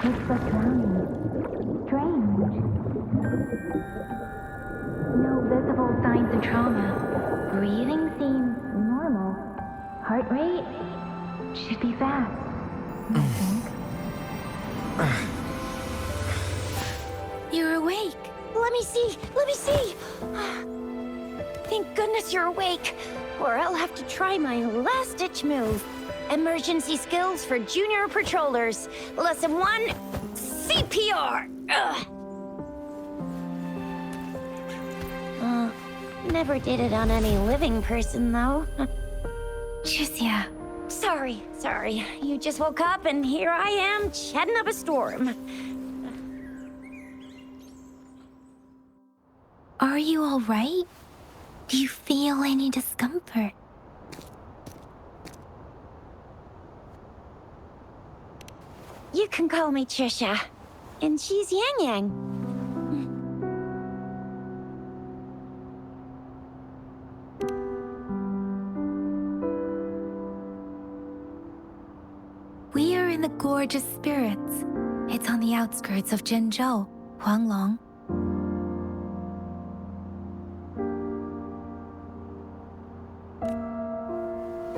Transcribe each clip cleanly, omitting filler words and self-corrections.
Looks like drowning. Strange. No visible signs of trauma. Breathing seems normal. Heart rate should be fast, I think. You're awake. Let me see. Let me see. Thank goodness you're awake. Or I'll have to try my last-ditch move. Emergency skills for junior patrollers. Lesson 1, CPR. Never did it on any living person, though. Jusia. Sorry. You just woke up, and here I am, chatting up a storm. Are you all right? Do you feel any discomfort? You can call me Trisha. And she's Yang Yang. We are in the Gorge of Spirits. It's on the outskirts of Jinzhou, Huanglong.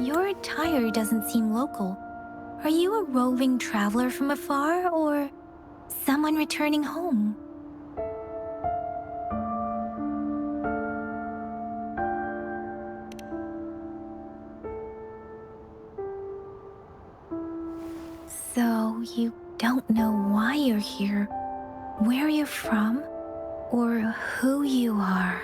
Your attire doesn't seem local. Are you a roving traveler from afar, or someone returning home? So you don't know why you're here, where you're from, or who you are.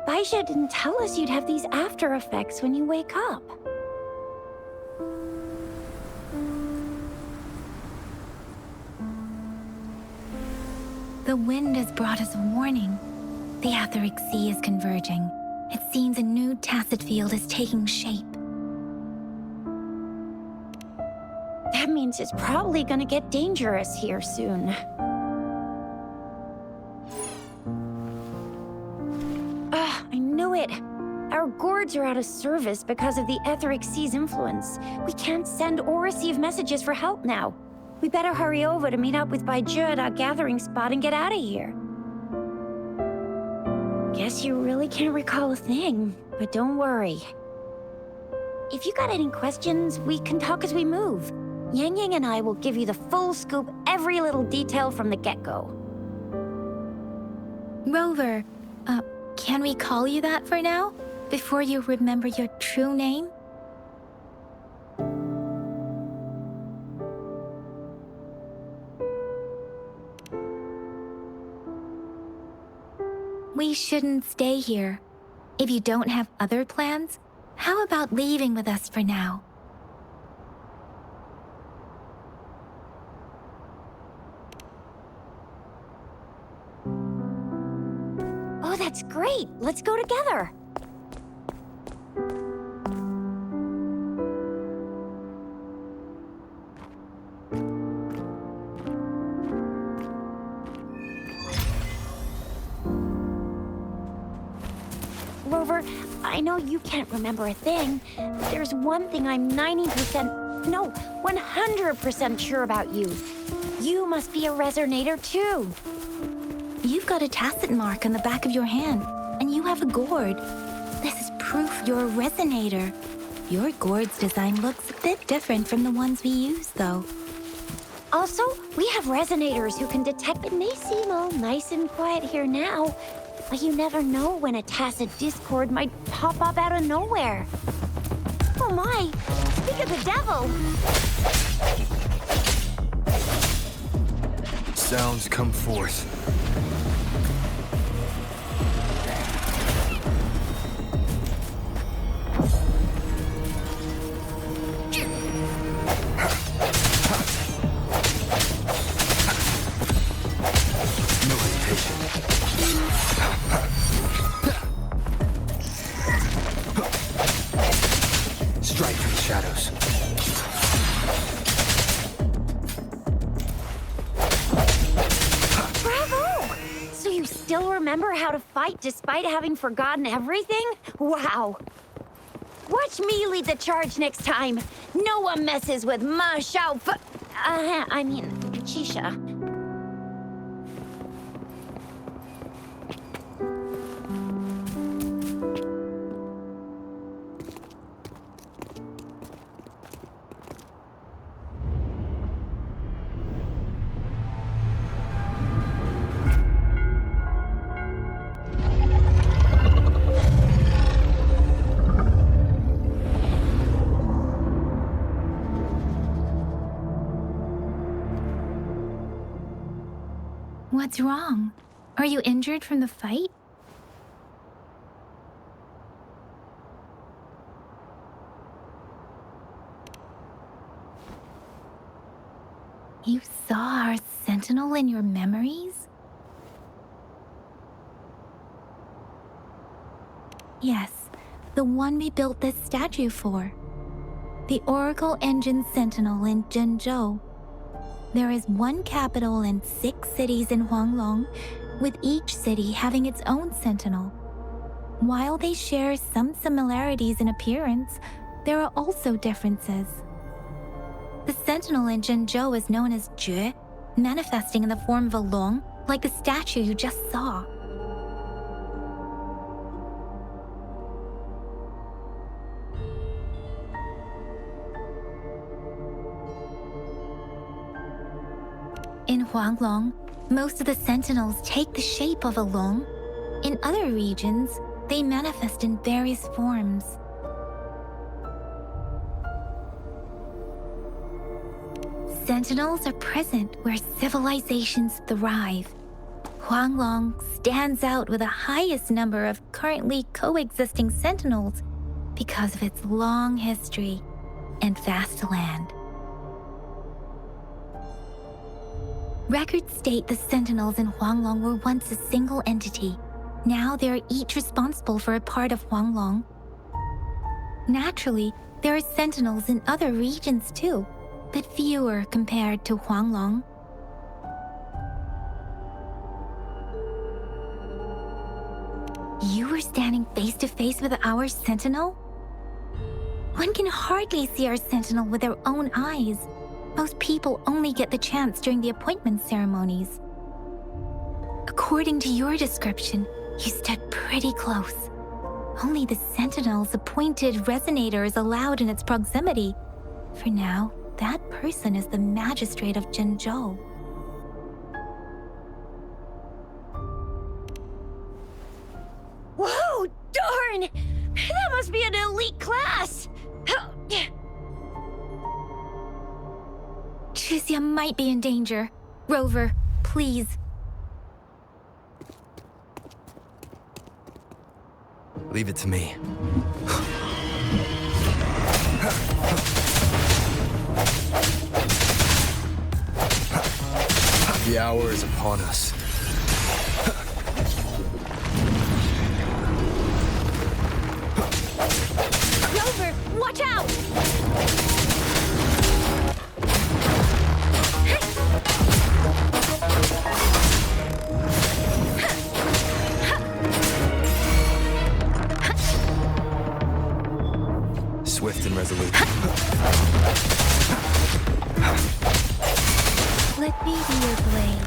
Baisha didn't tell us you'd have these after effects when you wake up. The wind has brought us a warning. The Etheric Sea is converging. It seems a new tacit field is taking shape. That means it's probably gonna get dangerous here soon. I knew it. Our gourds are out of service because of the Etheric Sea's influence. We can't send or receive messages for help now. We better hurry over to meet up with Baiju at our gathering spot and get out of here. Guess you really can't recall a thing, but don't worry. If you got any questions, we can talk as we move. Yang Yang and I will give you the full scoop, every little detail from the get-go. Rover, can we call you that for now? Before you remember your true name? We shouldn't stay here. If you don't have other plans, how about leaving with us for now? Oh, that's great. Let's go together. Rover, I know you can't remember a thing. There's one thing I'm 90%, no, 100% sure about you. You must be a resonator too. You've got a tacit mark on the back of your hand, and you have a gourd. This is proof you're a resonator. Your gourd's design looks a bit different from the ones we use, though. Also, we have resonators who can detect. It may seem all nice and quiet here now, but you never know when a tacit discord might pop up out of nowhere. Oh my! Speak of the devil! Sounds come forth. No hesitation. Strike from the shadows. Bravo! So you still remember how to fight despite having forgotten everything? Wow! Watch me lead the charge next time. No one messes with Ma Xiao Chisha. What's wrong? Are you injured from the fight? You saw our sentinel in your memories? Yes, the one we built this statue for. The Oracle Engine Sentinel in Jinzhou. There is one capital and 6 cities in Huanglong, with each city having its own sentinel. While they share some similarities in appearance, there are also differences. The sentinel in Jinzhou is known as Jue, manifesting in the form of a long, like the statue you just saw. In Huanglong, most of the sentinels take the shape of a long. In other regions, they manifest in various forms. Sentinels are present where civilizations thrive. Huanglong stands out with the highest number of currently coexisting sentinels because of its long history and vast land. Records state the sentinels in Huanglong were once a single entity. Now they are each responsible for a part of Huanglong. Naturally, there are sentinels in other regions too, but fewer compared to Huanglong. You were standing face to face with our sentinel? One can hardly see our sentinel with their own eyes. Most people only get the chance during the appointment ceremonies. According to your description, you stood pretty close. Only the sentinel's appointed resonator is allowed in its proximity. For now, that person is the magistrate of Jinzhou. Whoa, darn! That must be an elite class! Chixia might be in danger. Rover, please. Leave it to me. The hour is upon us. Rover, watch out! Swift and resolute. Let me be your blade.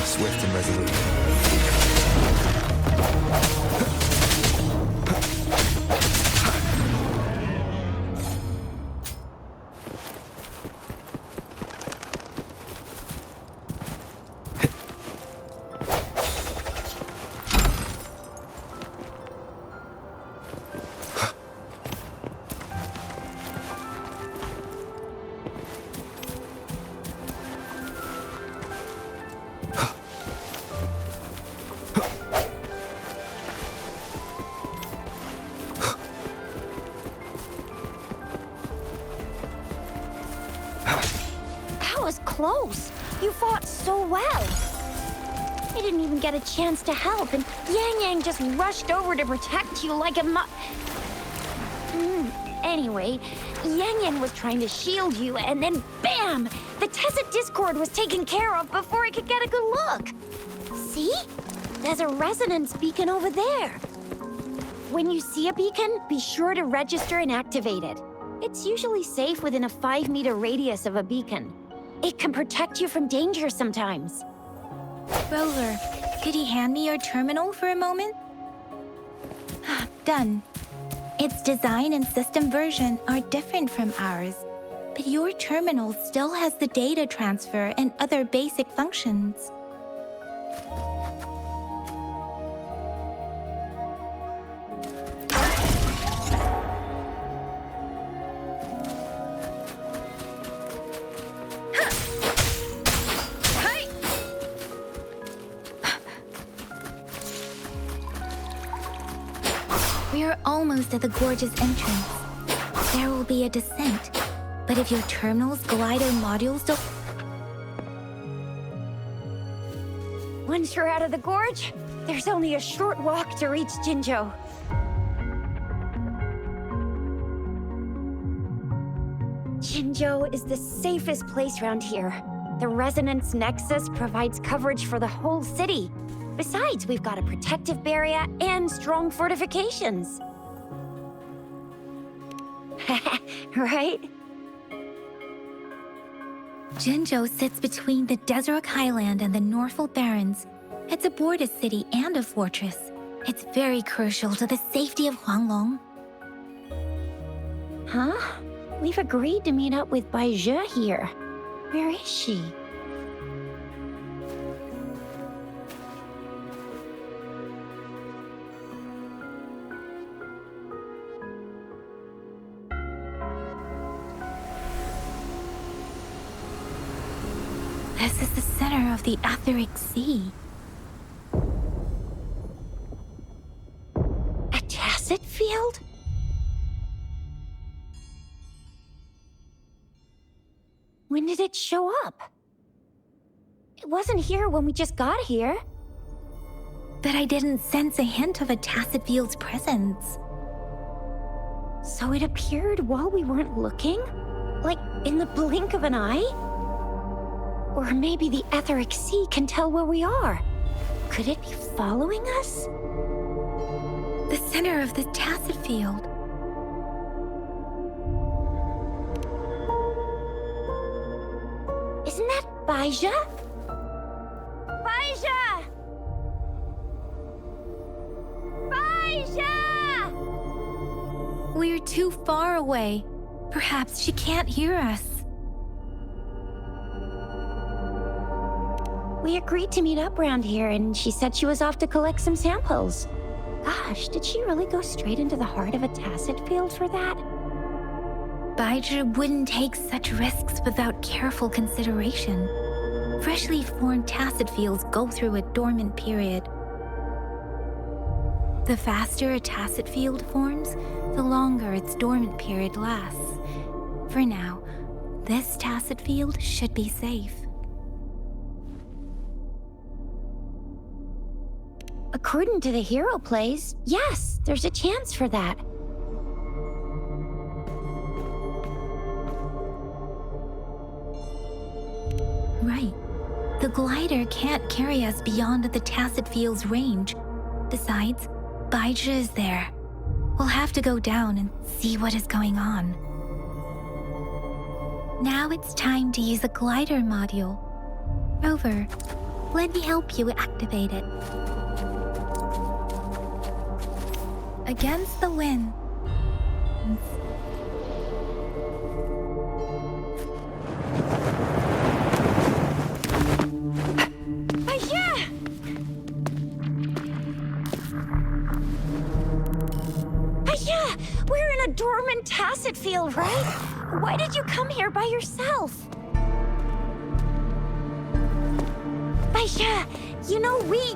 Swift and resolute. That was close. You fought so well. It didn't even get a chance to help, and Yang Yang just rushed over to protect you like a Anyway, Yang Yang was trying to shield you, and then BAM! The Tacet Discord was taken care of before I could get a good look. See? There's a resonance beacon over there. When you see a beacon, be sure to register and activate it. It's usually safe within a 5-meter radius of a beacon. It can protect you from danger sometimes. Rover, could you hand me your terminal for a moment? Done. Its design and system version are different from ours, but your terminal still has the data transfer and other basic functions. We are almost at the gorge's entrance. There will be a descent, but if your terminal's glider modules don't... Once you're out of the gorge, there's only a short walk to reach Jinzhou. Jinzhou is the safest place around here. The Resonance Nexus provides coverage for the whole city. Besides, we've got a protective barrier and strong fortifications. Right? Jinzhou sits between the Desert Highland and the Norfolk Barrens. It's a border city and a fortress. It's very crucial to the safety of Huanglong. Huh? We've agreed to meet up with Bai Zhe here. Where is she? This is the center of the Etheric Sea. A Tacet field? When did it show up? It wasn't here when we just got here. But I didn't sense a hint of a Tacet field's presence. So it appeared while we weren't looking? Like in the blink of an eye? Or maybe the Etheric Sea can tell where we are. Could it be following us? The center of the Tacet field. Isn't that Bai Zhe? Bai Zhe! Bai Zhe! We're too far away. Perhaps she can't hear us. We agreed to meet up around here, and she said she was off to collect some samples. Gosh, did she really go straight into the heart of a Tacet field for that? Bai Zhe wouldn't take such risks without careful consideration. Freshly formed Tacet fields go through a dormant period. The faster a Tacet field forms, the longer its dormant period lasts. For now, this Tacet field should be safe. According to the hero plays, yes, there's a chance for that. Right. The glider can't carry us beyond the Tacet field's range. Besides, Bai Zhe is there. We'll have to go down and see what is going on. Now it's time to use the glider module. Rover, let me help you activate it. Against the wind. We're in a dormant Tacet field, right? Why did you come here by yourself? Bai Zhe, you know we...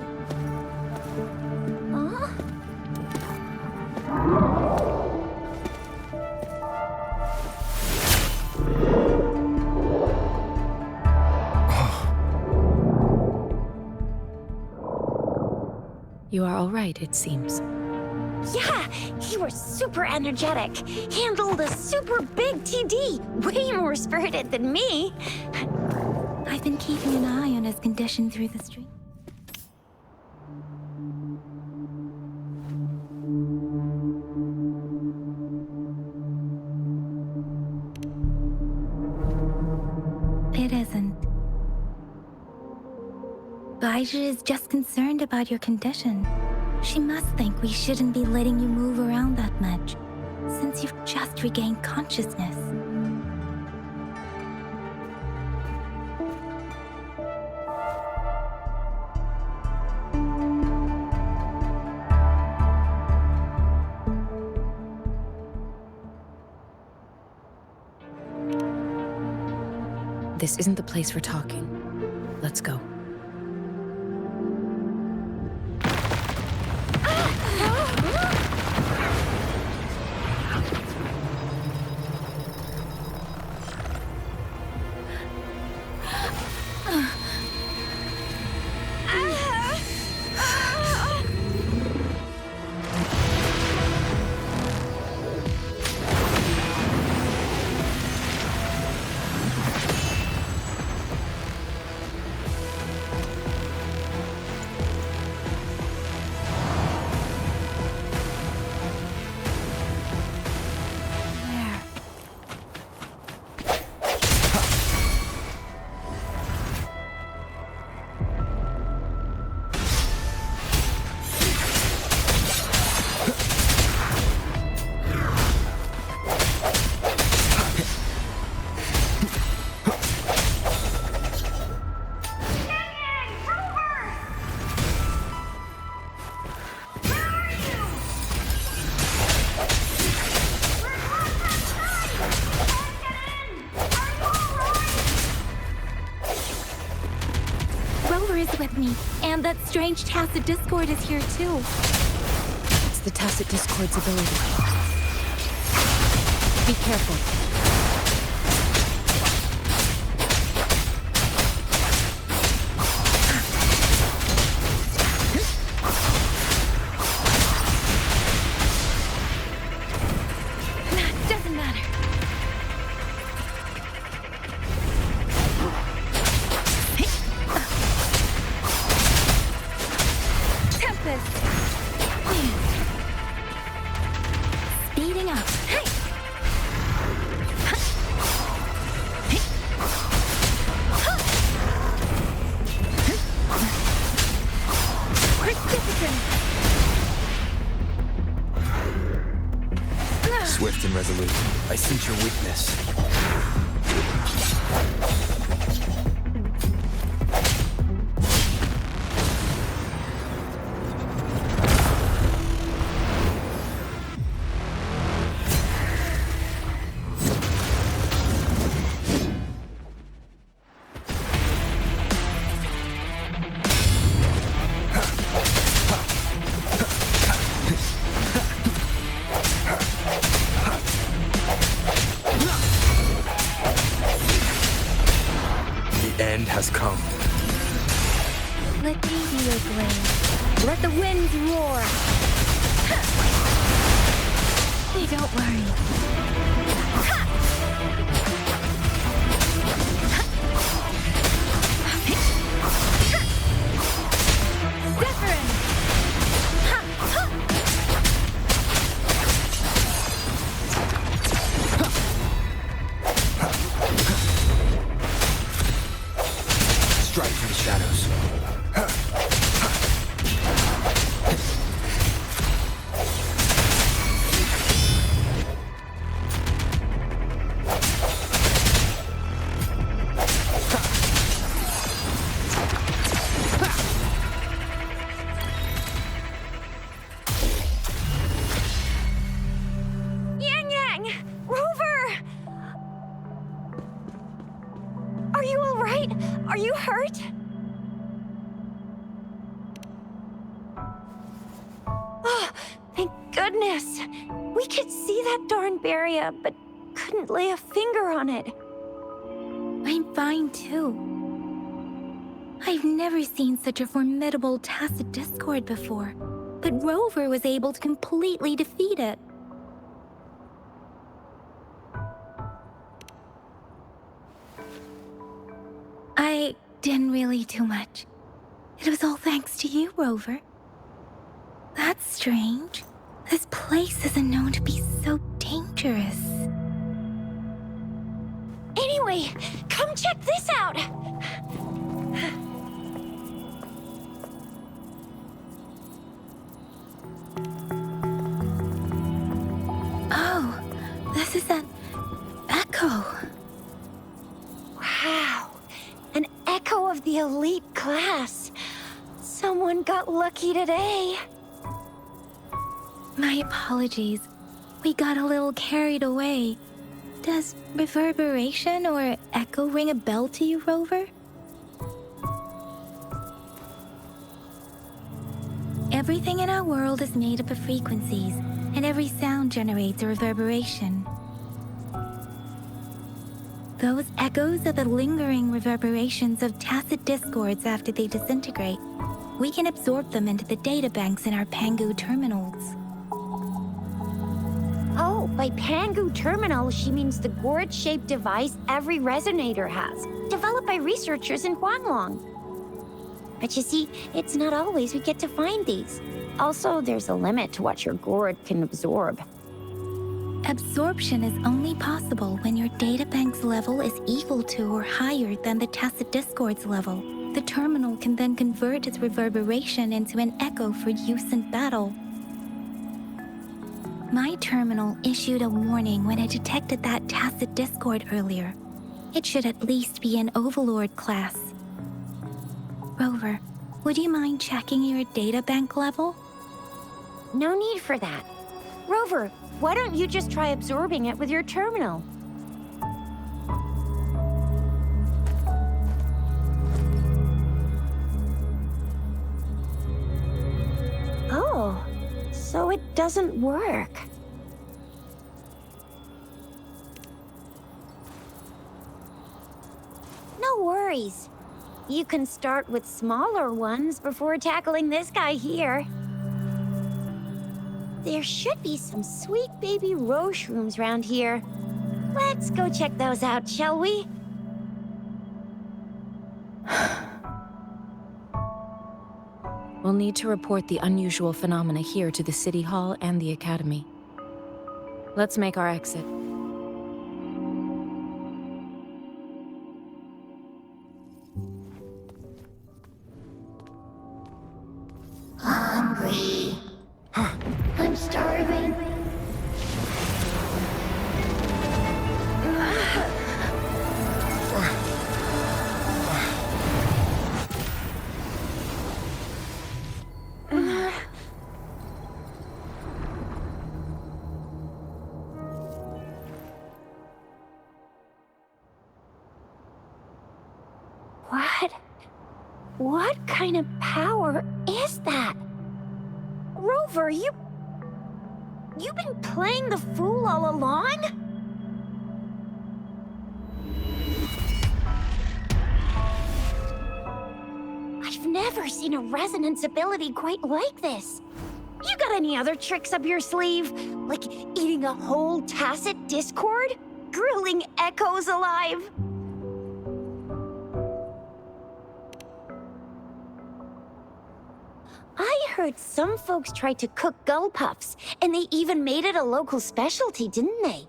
Huh? You are all right, it seems. Yeah, you were super energetic. Handled a super big TD. Way more spirited than me. I've been keeping an eye on his condition through the stream. It isn't. Baizhi is just concerned about your condition. She must think we shouldn't be letting you move around that much, since you've just regained consciousness. This isn't the place for talking. Let's go. With me, and that strange Tacit Discord is here too. It's the Tacit Discord's ability. Be careful. Doesn't matter. Speeding up. Swift and resolute. I sense your weakness. End has come. Let me be your blade. Let the winds roar. Hey, don't worry. Strike through the shadows. Are you hurt? Oh, thank goodness. We could see that darn barrier, but couldn't lay a finger on it. I'm fine too. I've never seen such a formidable tacit discord before, but Rover was able to completely defeat it. I didn't really do much. It was all thanks to you, Rover. That's strange. This place isn't known to be so dangerous. Anyway, come check this out! Oh, this is an echo. Wow, an echo of the elite class. Someone got lucky today. My apologies. We got a little carried away. Does reverberation or echo ring a bell to you, Rover? Everything in our world is made up of frequencies, and every sound generates a reverberation. Those echoes are the lingering reverberations of tacit discords after they disintegrate. We can absorb them into the databanks in our Pangu terminals. Oh, by Pangu Terminal, she means the gourd-shaped device every resonator has, developed by researchers in Huanglong. But you see, it's not always we get to find these. Also, there's a limit to what your gourd can absorb. Absorption is only possible when your databank's level is equal to or higher than the tacit discord's level. The terminal can then convert its reverberation into an echo for use in battle. My terminal issued a warning when it detected that tacit discord earlier. It should at least be an Overlord class. Rover, would you mind checking your databank level? No need for that. Rover, why don't you just try absorbing it with your terminal? Oh, so it doesn't work. No worries. You can start with smaller ones before tackling this guy here. There should be some sweet baby Roche rooms around here. Let's go check those out, shall we? We'll need to report the unusual phenomena here to the City Hall and the Academy. Let's make our exit. Hungry. I'm starving. What kind of power is that? Rover, you've been playing the fool all along? I've never seen a resonance ability quite like this. You got any other tricks up your sleeve? Like eating a whole tacit discord? Grilling echoes alive? I heard some folks tried to cook gull puffs, and they even made it a local specialty, didn't they?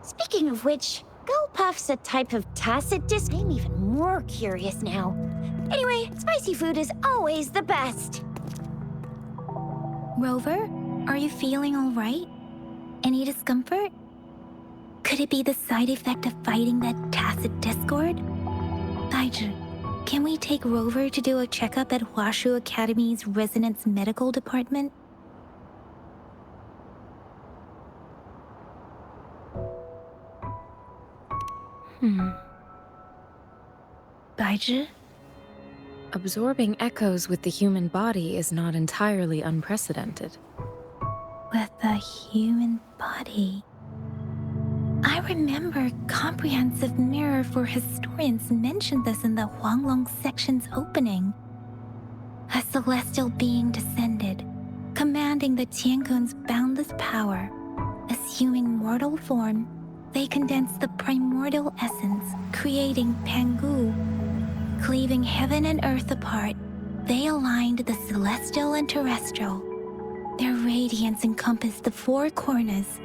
Speaking of which, gull puff's a type of tacit disc. I'm even more curious now. Anyway, spicy food is always the best. Rover, are you feeling all right? Any discomfort? Could it be the side effect of fighting that tacit discord? Baizhi, can we take Rover to do a checkup at Huashu Academy's Resonance Medical Department? Baizhi? Absorbing echoes with the human body is not entirely unprecedented. With the human body. I remember Comprehensive Mirror for Historians mentioned this in the Huanglong section's opening. A celestial being descended, commanding the Tiankun's boundless power. Assuming mortal form, they condensed the primordial essence, creating Pangu. Cleaving heaven and earth apart, they aligned the celestial and terrestrial. Their radiance encompassed the four corners.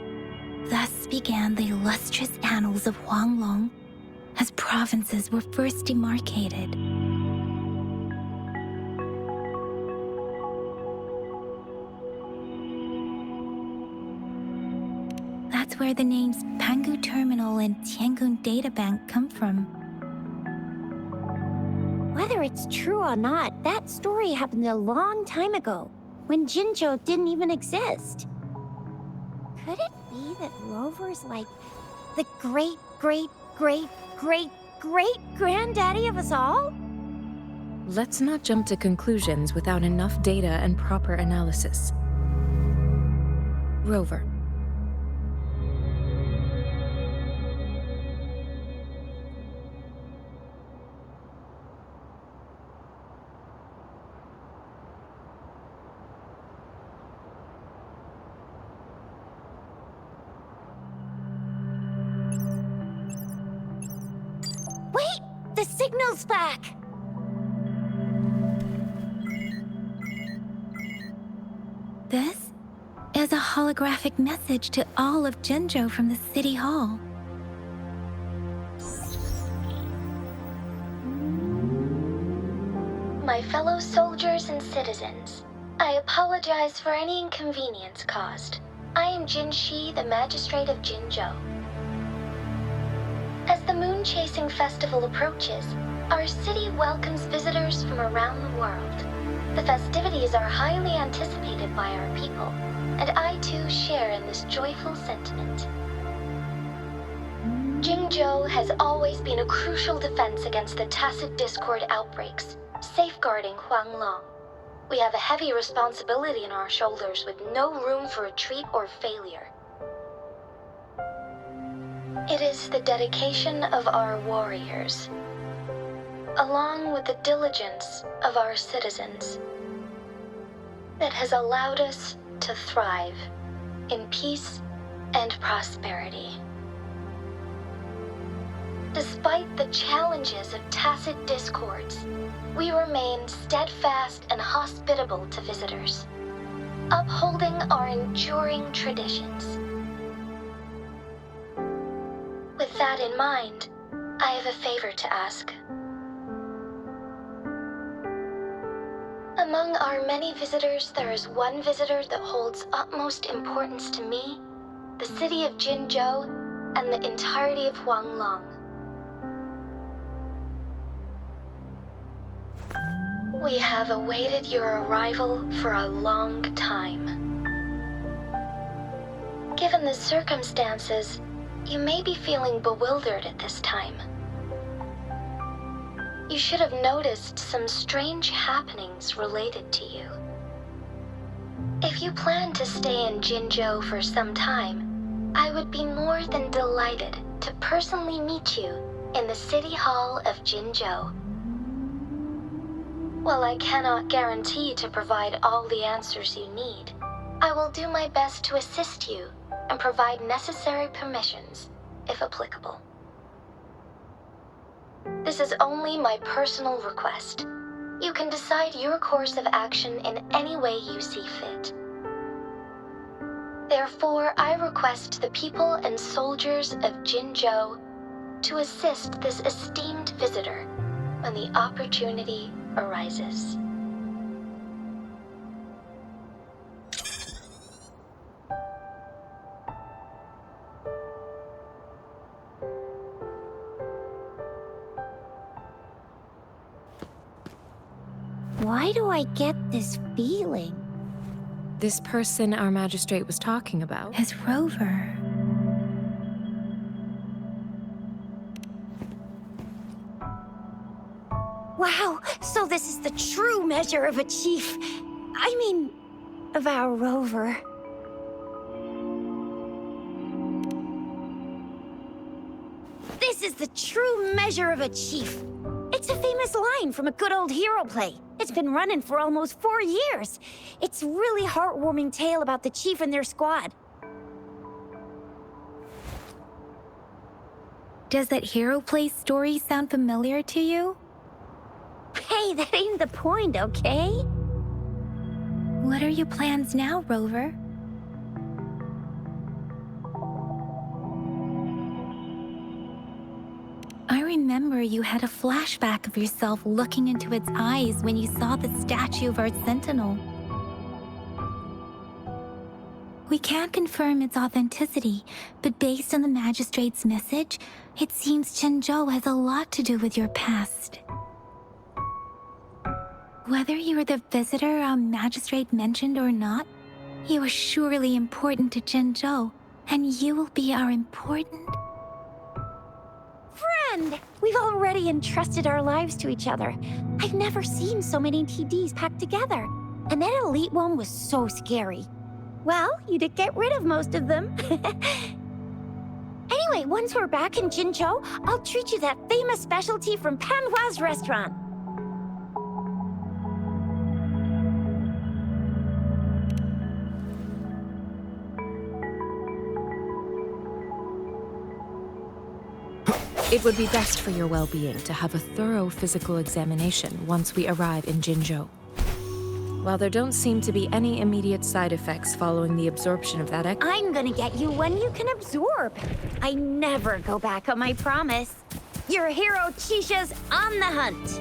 Thus began the illustrious annals of Huanglong, as provinces were first demarcated. That's where the names Pangu Terminal and Tiangun Databank come from. Whether it's true or not, that story happened a long time ago, when Jinzhou didn't even exist. Could it be that Rover's like the great-great-great-great-great-granddaddy of us all? Let's not jump to conclusions without enough data and proper analysis. Rover. Wait! The signal's back! This is a holographic message to all of Jinzhou from the City Hall. My fellow soldiers and citizens, I apologize for any inconvenience caused. I am Jinshi, the Magistrate of Jinzhou. As the Moon-Chasing Festival approaches, our city welcomes visitors from around the world. The festivities are highly anticipated by our people, and I too share in this joyful sentiment. Jinzhou has always been a crucial defense against the tacit discord outbreaks, safeguarding Huanglong. We have a heavy responsibility on our shoulders with no room for retreat or failure. It is the dedication of our warriors, along with the diligence of our citizens, that has allowed us to thrive in peace and prosperity. Despite the challenges of tacit discords, we remain steadfast and hospitable to visitors, upholding our enduring traditions. With that in mind, I have a favor to ask. Among our many visitors, there is one visitor that holds utmost importance to me, the city of Jinzhou, and the entirety of Huanglong. We have awaited your arrival for a long time. Given the circumstances, you may be feeling bewildered at this time. You should have noticed some strange happenings related to you. If you plan to stay in Jinzhou for some time, I would be more than delighted to personally meet you in the City Hall of Jinzhou. While I cannot guarantee to provide all the answers you need, I will do my best to assist you and provide necessary permissions, if applicable. This is only my personal request. You can decide your course of action in any way you see fit. Therefore, I request the people and soldiers of Jinzhou to assist this esteemed visitor when the opportunity arises. Why do I get this feeling? This person our magistrate was talking about. Is Rover. Wow, so this is the true measure of a chief. I mean, of our Rover. This is the true measure of a chief. It's a famous line from a good old hero play. It's been running for almost 4 years. It's a really heartwarming tale about the chief and their squad. Does that hero play story sound familiar to you? Hey, that ain't the point, okay? What are your plans now, Rover? I remember you had a flashback of yourself looking into its eyes when you saw the statue of our sentinel. We can't confirm its authenticity, but based on the magistrate's message, it seems Jinzhou has a lot to do with your past. Whether you are the visitor our magistrate mentioned or not, you are surely important to Jinzhou, and you will be our important... Friend! We've already entrusted our lives to each other. I've never seen so many TDs packed together. And that elite one was so scary. Well, you did get rid of most of them. Anyway, once we're back in Jinzhou, I'll treat you that famous specialty from Panhua's restaurant. It would be best for your well-being to have a thorough physical examination once we arrive in Jinzhou. While there don't seem to be any immediate side effects following the absorption of that I'm gonna get you one you can absorb. I never go back on my promise. Your hero Chisha's on the hunt.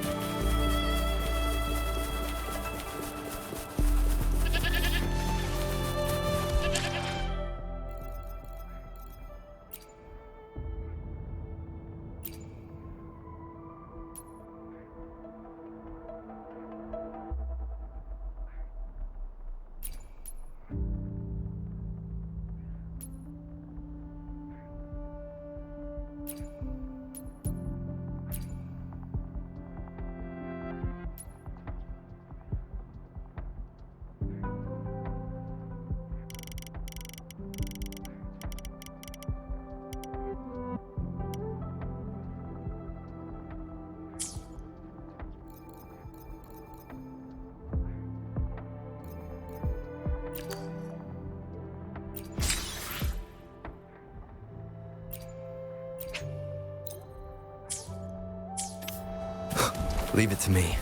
Leave it to me.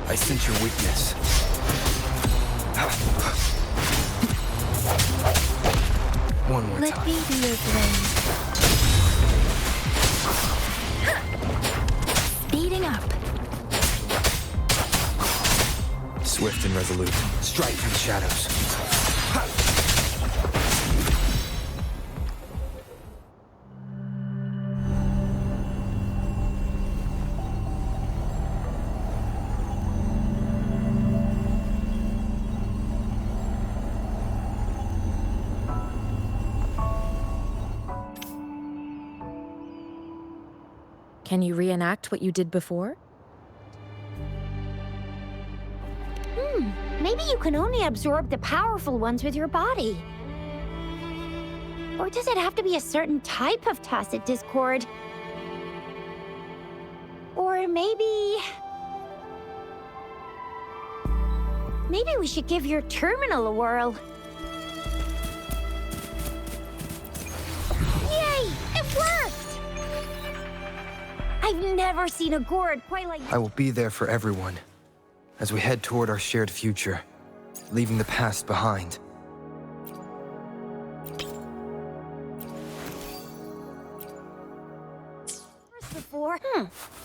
I sense your weakness. One more Let time. me be your blade. Speeding up. Swift and resolute. Strike through the shadows. Can you reenact what you did before? Maybe you can only absorb the powerful ones with your body. Or does it have to be a certain type of tacit discord? Or maybe we should give your terminal a whirl. Yay! It worked! I've never seen a gourd quite like this. I will be there for everyone as we head toward our shared future, leaving the past behind. Before,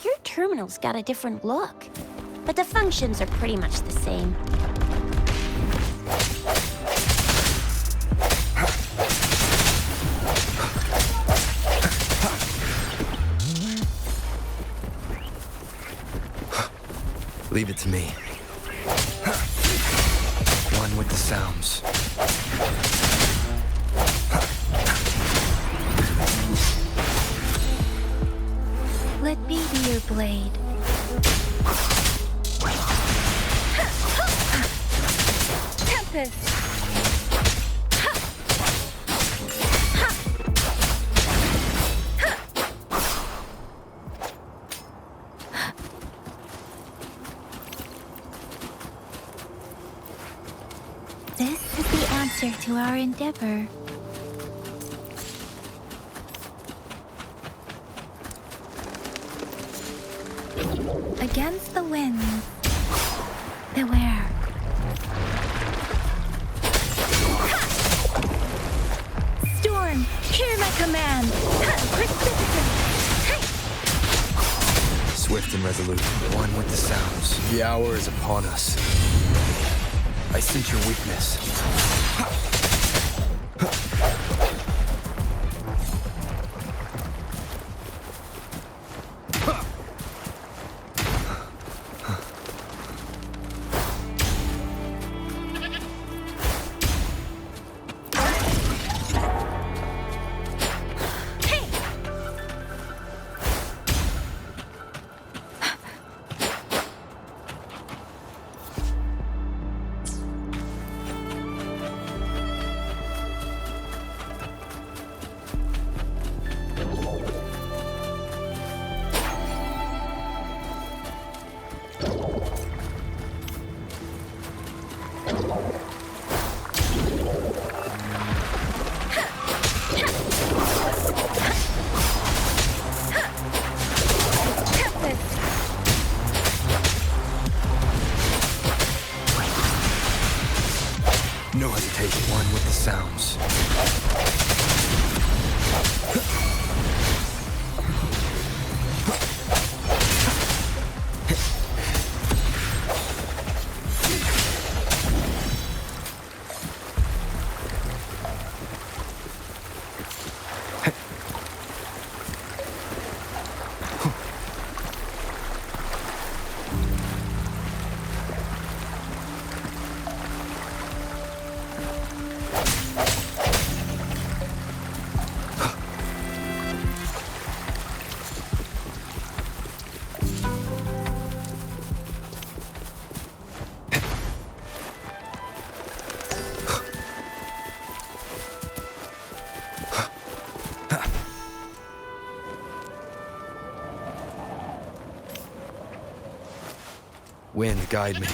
your terminal's got a different look, but the functions are pretty much the same. Leave it to me. One with the sounds. Let me be your blade. Tempest! closer to our endeavor. Against the wind. Beware. Storm, hear my command. Swift and resolute, one with the sounds. The hour is upon us. I sense your weakness. No hesitation, one with the sounds. Wind, guide me.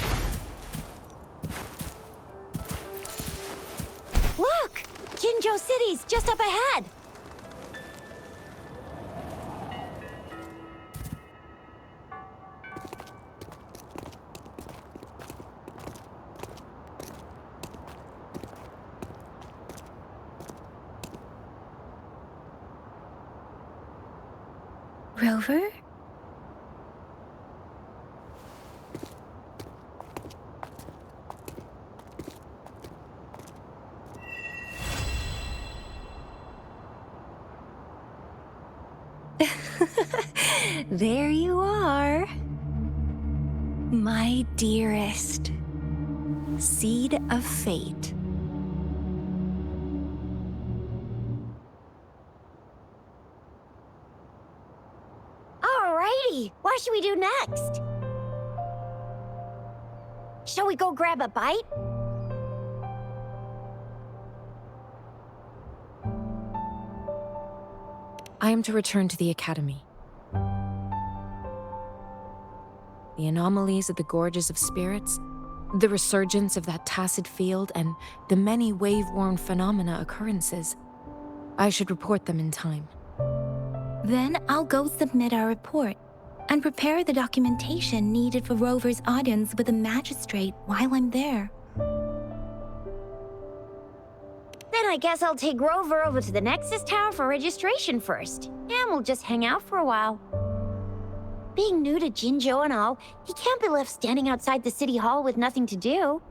Look! Jinzhou City's just up ahead! Rover? There you are. My dearest. Seed of fate. Alrighty, what should we do next? Shall we go grab a bite? I am to return to the Academy. The anomalies of the Gorges of Spirits, the resurgence of that tacit field, and the many wave-worn phenomena occurrences. I should report them in time. Then I'll go submit our report and prepare the documentation needed for Rover's audience with a magistrate while I'm there. Then I guess I'll take Rover over to the Nexus Tower for registration first, and we'll just hang out for a while. Being new to Jinzhou and all, he can't be left standing outside the city hall with nothing to do.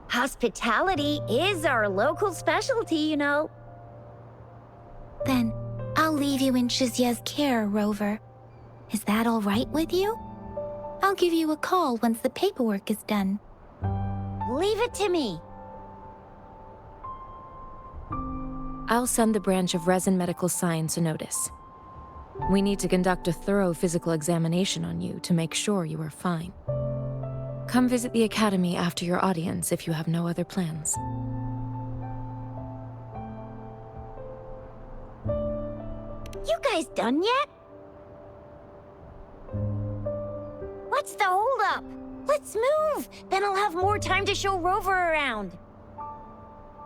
Hospitality is our local specialty, you know. Then I'll leave you in Shizia's care, Rover. Is that all right with you? I'll give you a call once the paperwork is done. Leave it to me. I'll send the branch of Resin Medical Science a notice. We need to conduct a thorough physical examination on you to make sure you are fine. Come visit the Academy after your audience if you have no other plans. You guys done yet? What's the holdup? Let's move! Then I'll have more time to show Rover around.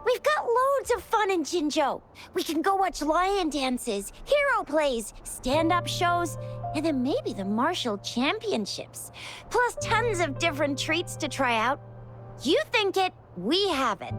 We've got loads of fun in Jinzhou. We can go watch lion dances, hero plays, stand-up shows, and then maybe the martial championships. Plus tons of different treats to try out. You think it, we have it.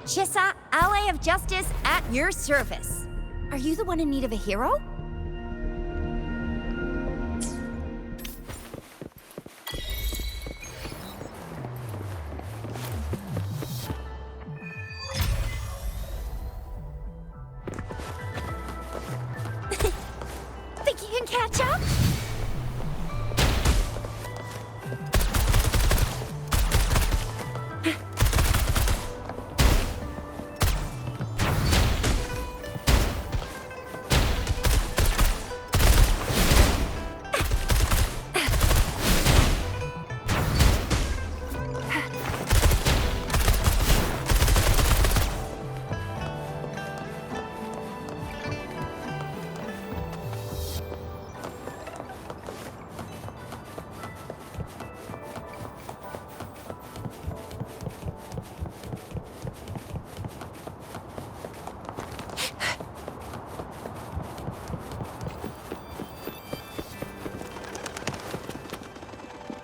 Chissa, ally of justice at your service. Are you the one in need of a hero? Think you can catch up?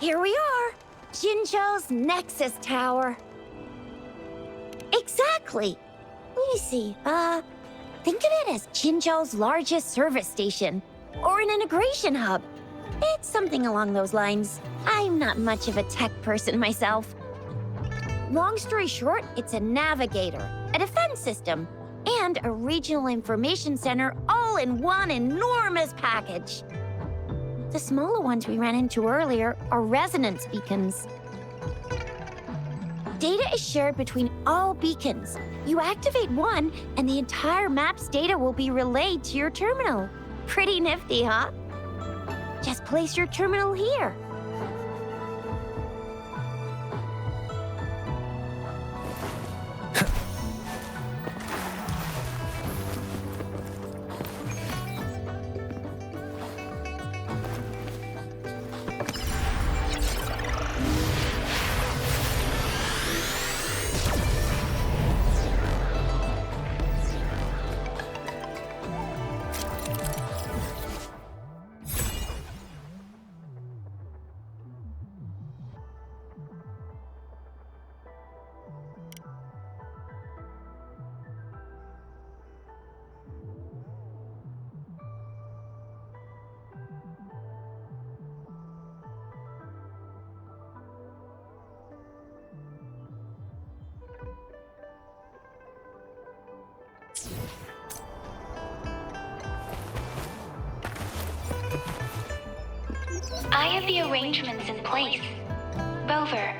Here we are, Jinzhou's Nexus Tower. Exactly. Let me see, think of it as Jinzhou's largest service station, or an integration hub. It's something along those lines. I'm not much of a tech person myself. Long story short, it's a navigator, a defense system, and a regional information center all in one enormous package. The smaller ones we ran into earlier are resonance beacons. Data is shared between all beacons. You activate one, and the entire map's data will be relayed to your terminal. Pretty nifty, huh? Just place your terminal here. I have the arrangements in place. Rover,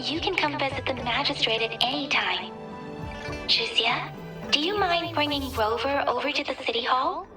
you can come visit the magistrate at any time. Juzia, do you mind bringing Rover over to the city hall?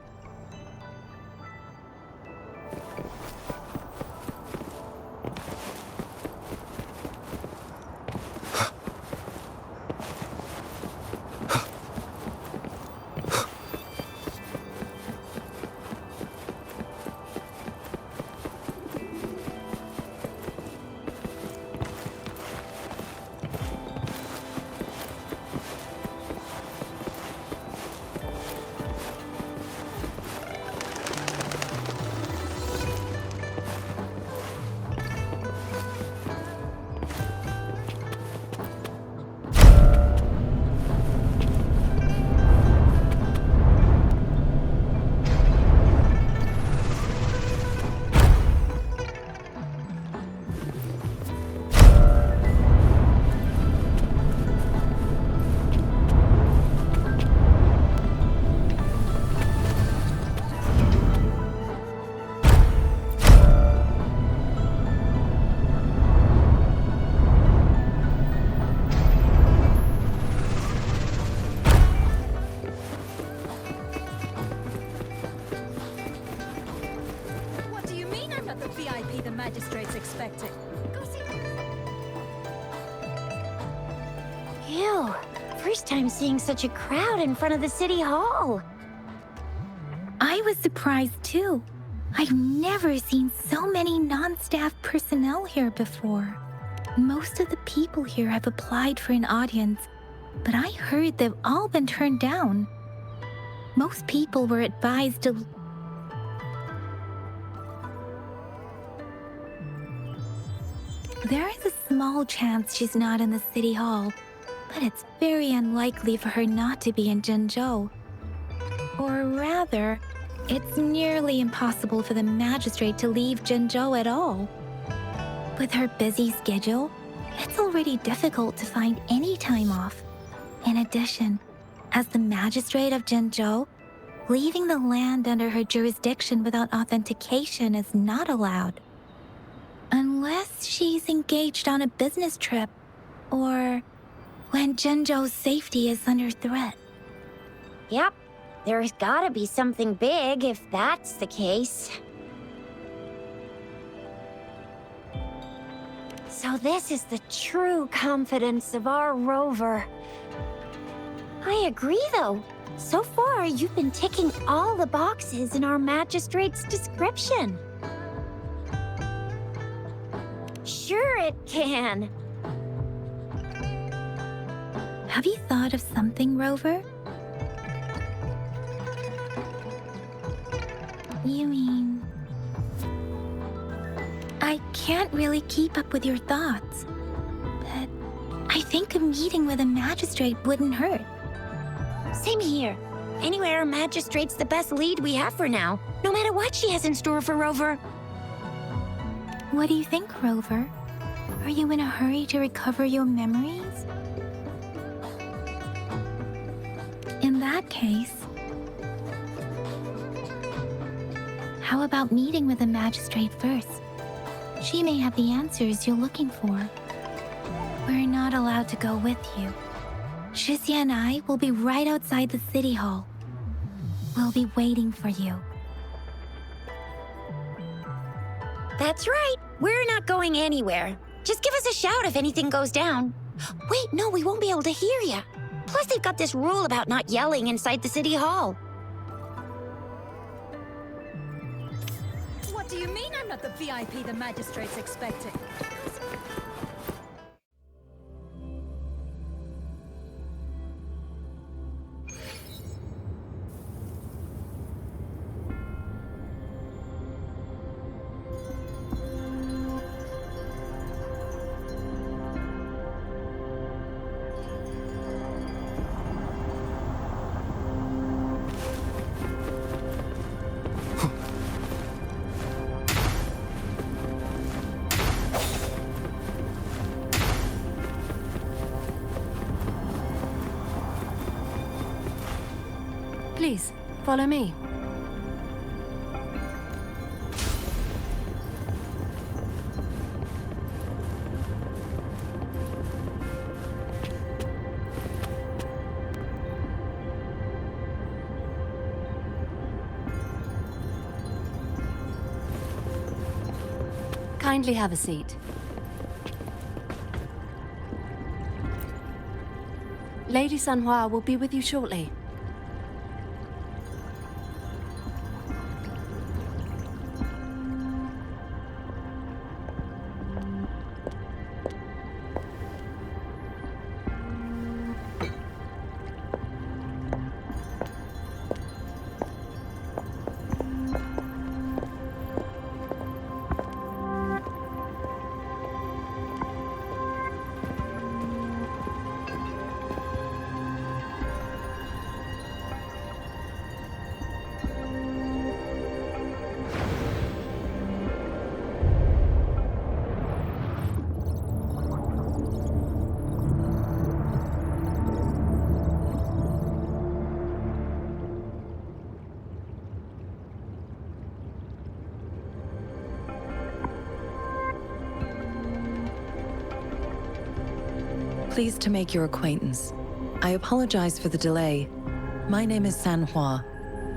What do you mean I'm not the VIP the magistrates expected? Go see. Ew. First time seeing such a crowd in front of the city hall. I was surprised too. I've never seen so many non-staff personnel here before. Most of the people here have applied for an audience, but I heard they've all been turned down. Most people were advised to... There is a small chance she's not in the city hall, but it's very unlikely for her not to be in Jinzhou. Or rather, it's nearly impossible for the magistrate to leave Jinzhou at all. With her busy schedule, it's already difficult to find any time off. In addition, as the magistrate of Jinzhou, leaving the land under her jurisdiction without authentication is not allowed. Unless she's engaged on a business trip, or when Jinzhou's safety is under threat. Yep. There's gotta be something big if that's the case. So this is the true confidence of our rover. I agree, though. So far, you've been ticking all the boxes in our magistrate's description. Sure it can. Have you thought of something, Rover? You mean... I can't really keep up with your thoughts, but I think a meeting with a magistrate wouldn't hurt. Same here. Anyway, our magistrate's the best lead we have for now, no matter what she has in store for Rover. What do you think, Rover? Are you in a hurry to recover your memories? In that case, how about meeting with the magistrate first? She may have the answers you're looking for. We're not allowed to go with you. Shixia and I will be right outside the city hall. We'll be waiting for you. That's right. We're not going anywhere. Just give us a shout if anything goes down. Wait, no, we won't be able to hear ya. Plus, they've got this rule about not yelling inside the city hall. What do you mean I'm not the VIP the magistrates expected? Please, follow me. Kindly have a seat. Lady Sanhua will be with you shortly. Pleased to make your acquaintance. I apologize for the delay. My name is Sanhua,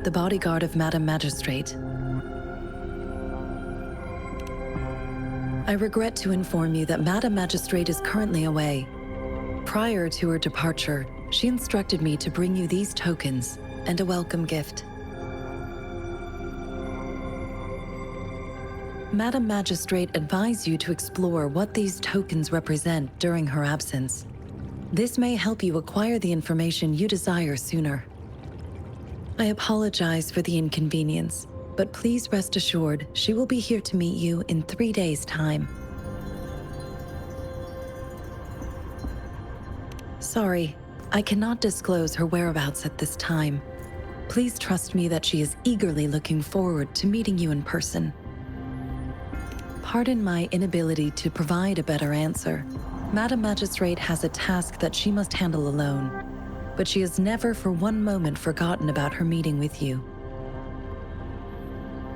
the bodyguard of Madame Magistrate. I regret to inform you that Madame Magistrate is currently away. Prior to her departure, she instructed me to bring you these tokens and a welcome gift. Madame Magistrate advised you to explore what these tokens represent during her absence. This may help you acquire the information you desire sooner. I apologize for the inconvenience, but please rest assured she will be here to meet you in 3 days' time. Sorry, I cannot disclose her whereabouts at this time. Please trust me that she is eagerly looking forward to meeting you in person. Pardon my inability to provide a better answer. Madame Magistrate has a task that she must handle alone, but she has never for one moment forgotten about her meeting with you.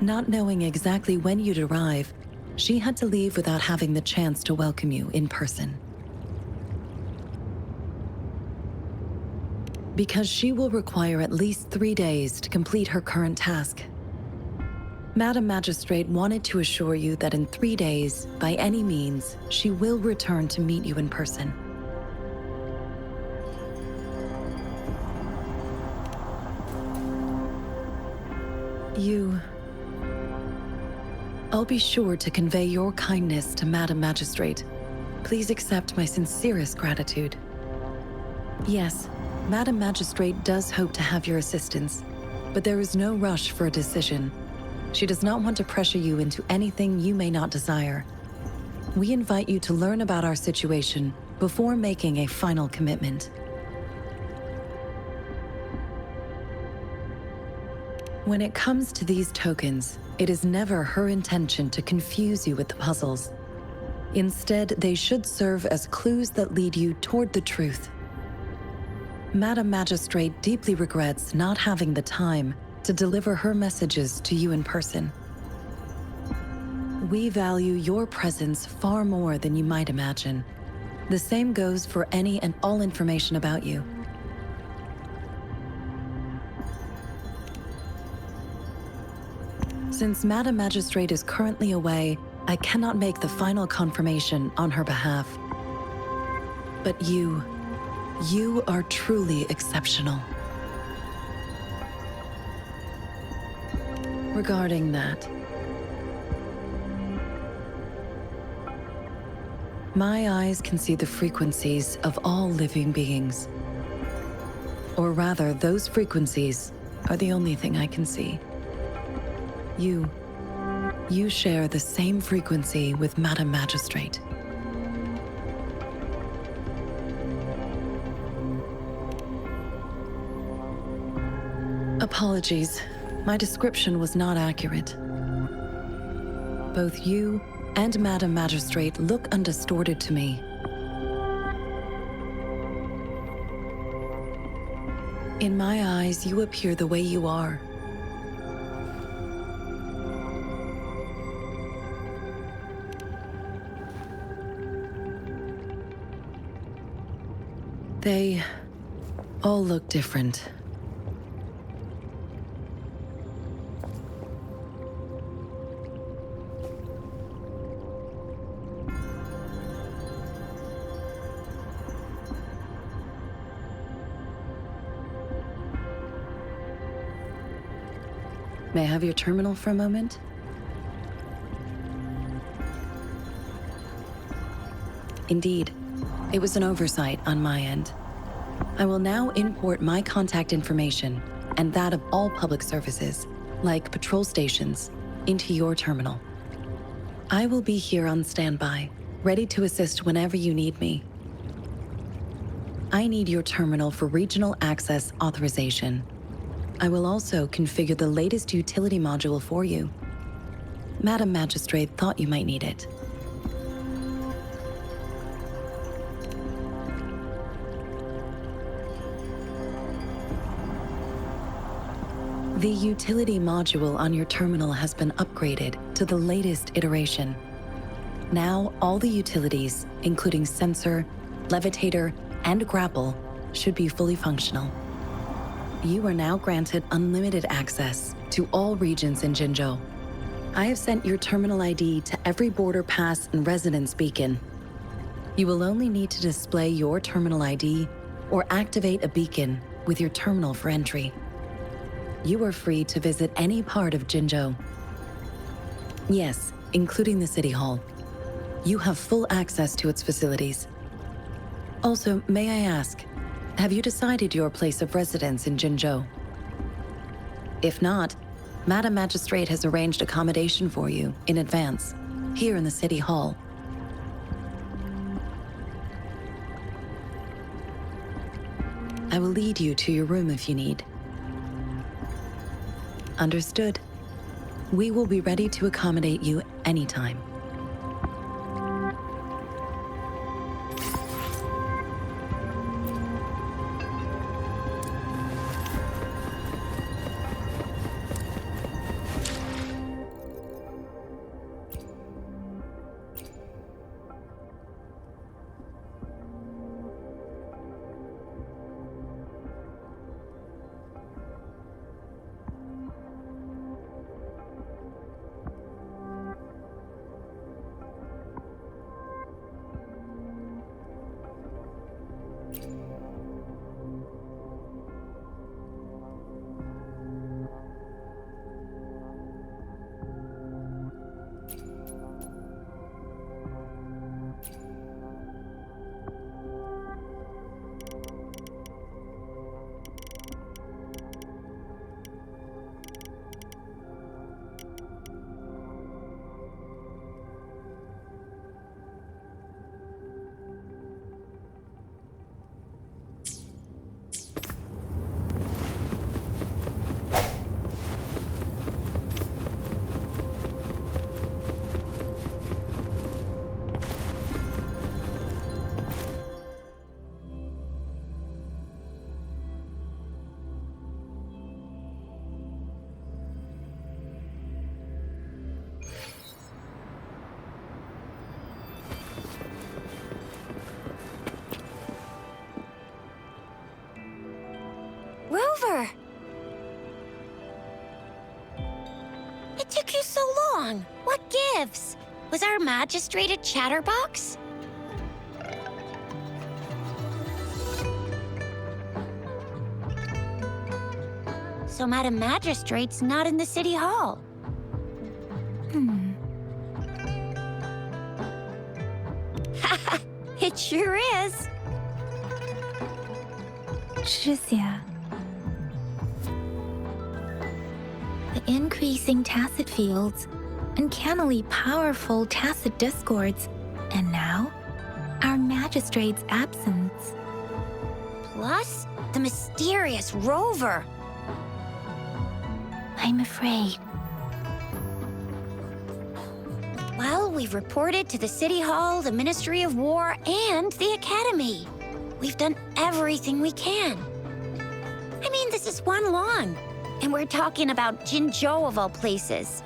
Not knowing exactly when you'd arrive, she had to leave without having the chance to welcome you in person. Because she will require at least 3 days to complete her current task. Madame Magistrate wanted to assure you that in 3 days, by any means, she will return to meet you in person. I'll be sure to convey your kindness to Madame Magistrate. Please accept my sincerest gratitude. Yes, Madame Magistrate does hope to have your assistance, but there is no rush for a decision. She does not want to pressure you into anything you may not desire. We invite you to learn about our situation before making a final commitment. When it comes to these tokens, it is never her intention to confuse you with the puzzles. Instead, they should serve as clues that lead you toward the truth. Madame Magistrate deeply regrets not having the time to deliver her messages to you in person. We value your presence far more than you might imagine. The same goes for any and all information about you. Since Madame Magistrate is currently away, I cannot make the final confirmation on her behalf. But you are truly exceptional. Regarding that, my eyes can see the frequencies of all living beings. Or rather, those frequencies are the only thing I can see. You share the same frequency with Madame Magistrate. Apologies, my description was not accurate. Both you and Madame Magistrate look undistorted to me. In my eyes, you appear the way you are. They all look different. May I have your terminal for a moment? Indeed, it was an oversight on my end. I will now import my contact information and that of all public services, like patrol stations, into your terminal. I will be here on standby, ready to assist whenever you need me. I need your terminal for regional access authorization. I will also configure the latest utility module for you. Madame Magistrate thought you might need it. The utility module on your terminal has been upgraded to the latest iteration. Now, all the utilities, including sensor, levitator, and grapple should be fully functional. You are now granted unlimited access to all regions in Jinzhou. I have sent your terminal ID to every border pass and residence beacon. You will only need to display your terminal ID or activate a beacon with your terminal for entry. You are free to visit any part of Jinzhou. Yes, including the City Hall. You have full access to its facilities. Also, may I ask, have you decided your place of residence in Jinzhou? If not, Madam Magistrate has arranged accommodation for you in advance, here in the City Hall. I will lead you to your room if you need. Understood. We will be ready to accommodate you anytime. Rover! It took you so long. What gives? Was our magistrate a chatterbox? So Madam Magistrate's not in the City Hall. It sure is. Jinzhou. The increasing tacit fields, uncannily powerful tacit discords, and now, our magistrate's absence. Plus, the mysterious Rover. I'm afraid. Well, we've reported to the City Hall, the Ministry of War, and the Academy. We've done everything we can. I mean, this is one long. And we're talking about Jinzhou of all places.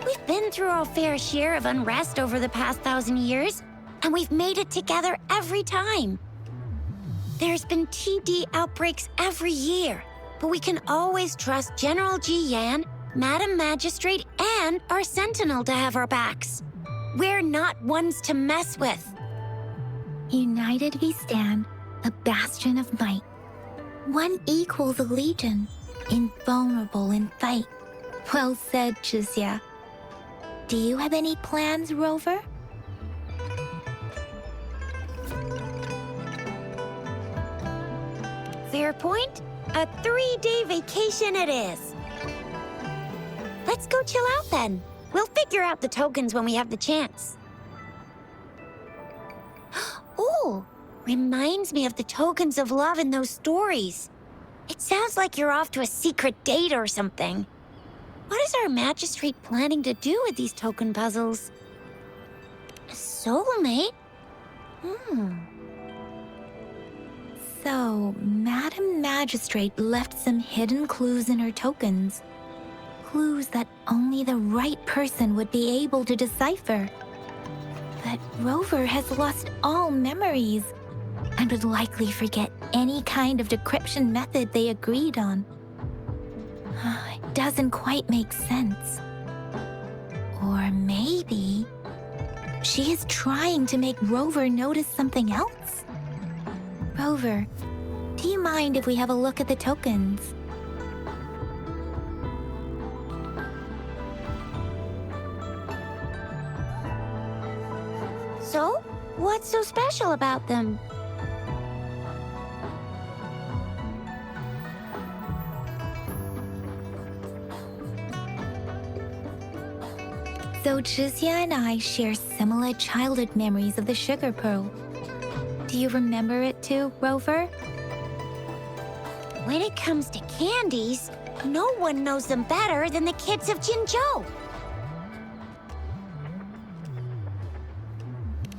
We've been through our fair share of unrest over the past 1,000 years, and we've made it together every time. There's been TD outbreaks every year, but we can always trust General Ji Yan, Madam Magistrate, and our Sentinel to have our backs. We're not ones to mess with. United we stand, a bastion of might. One equals a legion, invulnerable in fight. Well said, Jinzhou. Do you have any plans, Rover? Fair point. A 3-day vacation it is. Let's go chill out then. We'll figure out the tokens when we have the chance. Ooh, reminds me of the tokens of love in those stories. It sounds like you're off to a secret date or something. What is our magistrate planning to do with these token puzzles? A soulmate? So, Madam Magistrate left some hidden clues in her tokens. Clues that only the right person would be able to decipher. But Rover has lost all memories. and would likely forget any kind of decryption method they agreed on. It doesn't quite make sense. Or maybe she is trying to make Rover notice something else? Rover, do you mind if we have a look at the tokens? So, what's so special about them? So Jizya and I share similar childhood memories of the sugar pearl. Do you remember it too, Rover? When it comes to candies, no one knows them better than the kids of Jinzhou.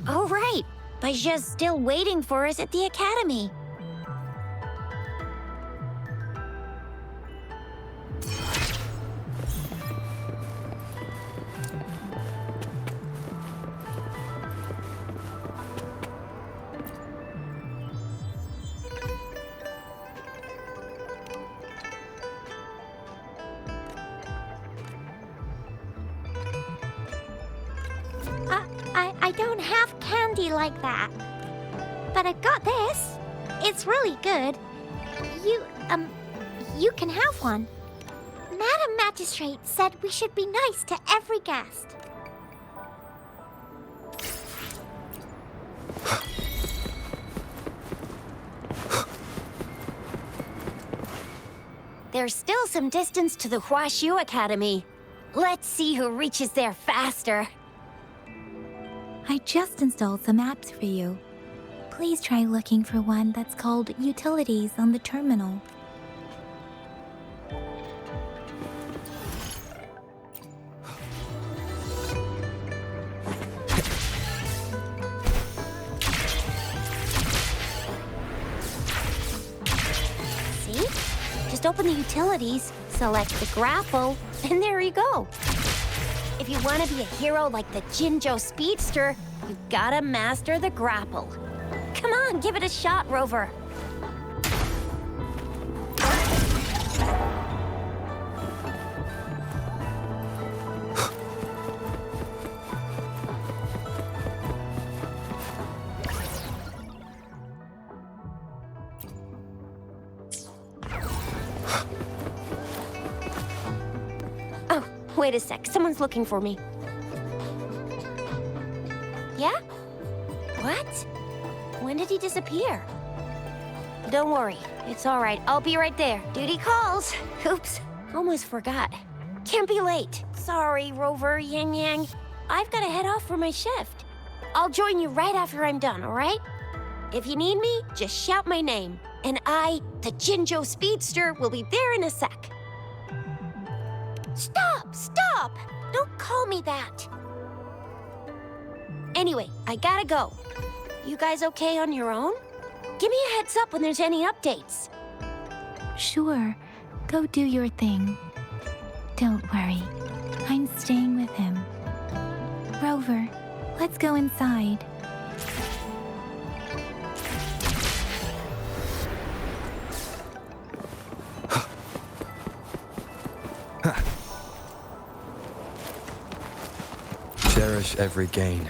Oh, right. Baijia's still waiting for us at the academy. I don't have candy like that. But I've got this. It's really good. You can have one. Madam Magistrate said we should be nice to every guest. There's still some distance to the Huaxiu Academy. Let's see who reaches there faster. I just installed some apps for you. Please try looking for one that's called Utilities on the terminal. See? Just open the utilities, select the grapple, and there you go. If you want to be a hero like the Jinzhou Speedster, you've gotta master the grapple. Come on, give it a shot, Rover. Oh, wait a sec. Someone's looking for me. Yeah? What? When did he disappear? Don't worry. It's all right. I'll be right there. Duty calls. Oops. Almost forgot. Can't be late. Sorry, Rover, Yang Yang. I've got to head off for my shift. I'll join you right after I'm done, all right? If you need me, just shout my name. And I, the Jinzhou Speedster, will be there in a sec. Stop! Stop! Don't call me that. Anyway, I gotta go. You guys okay on your own? Give me a heads up when there's any updates. Sure, go do your thing. Don't worry, I'm staying with him. Rover, let's go inside. Cherish every gain.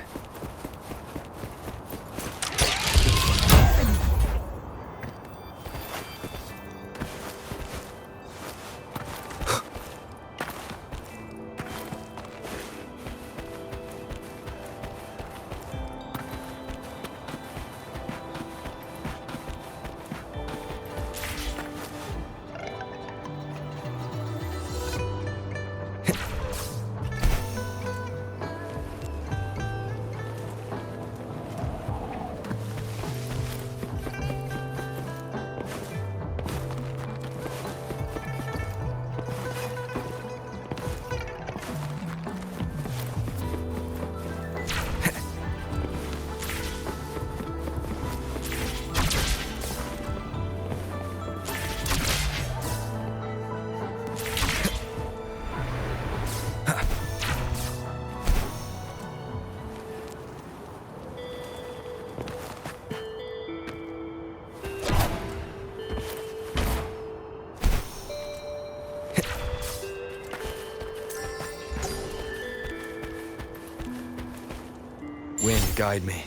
guide me.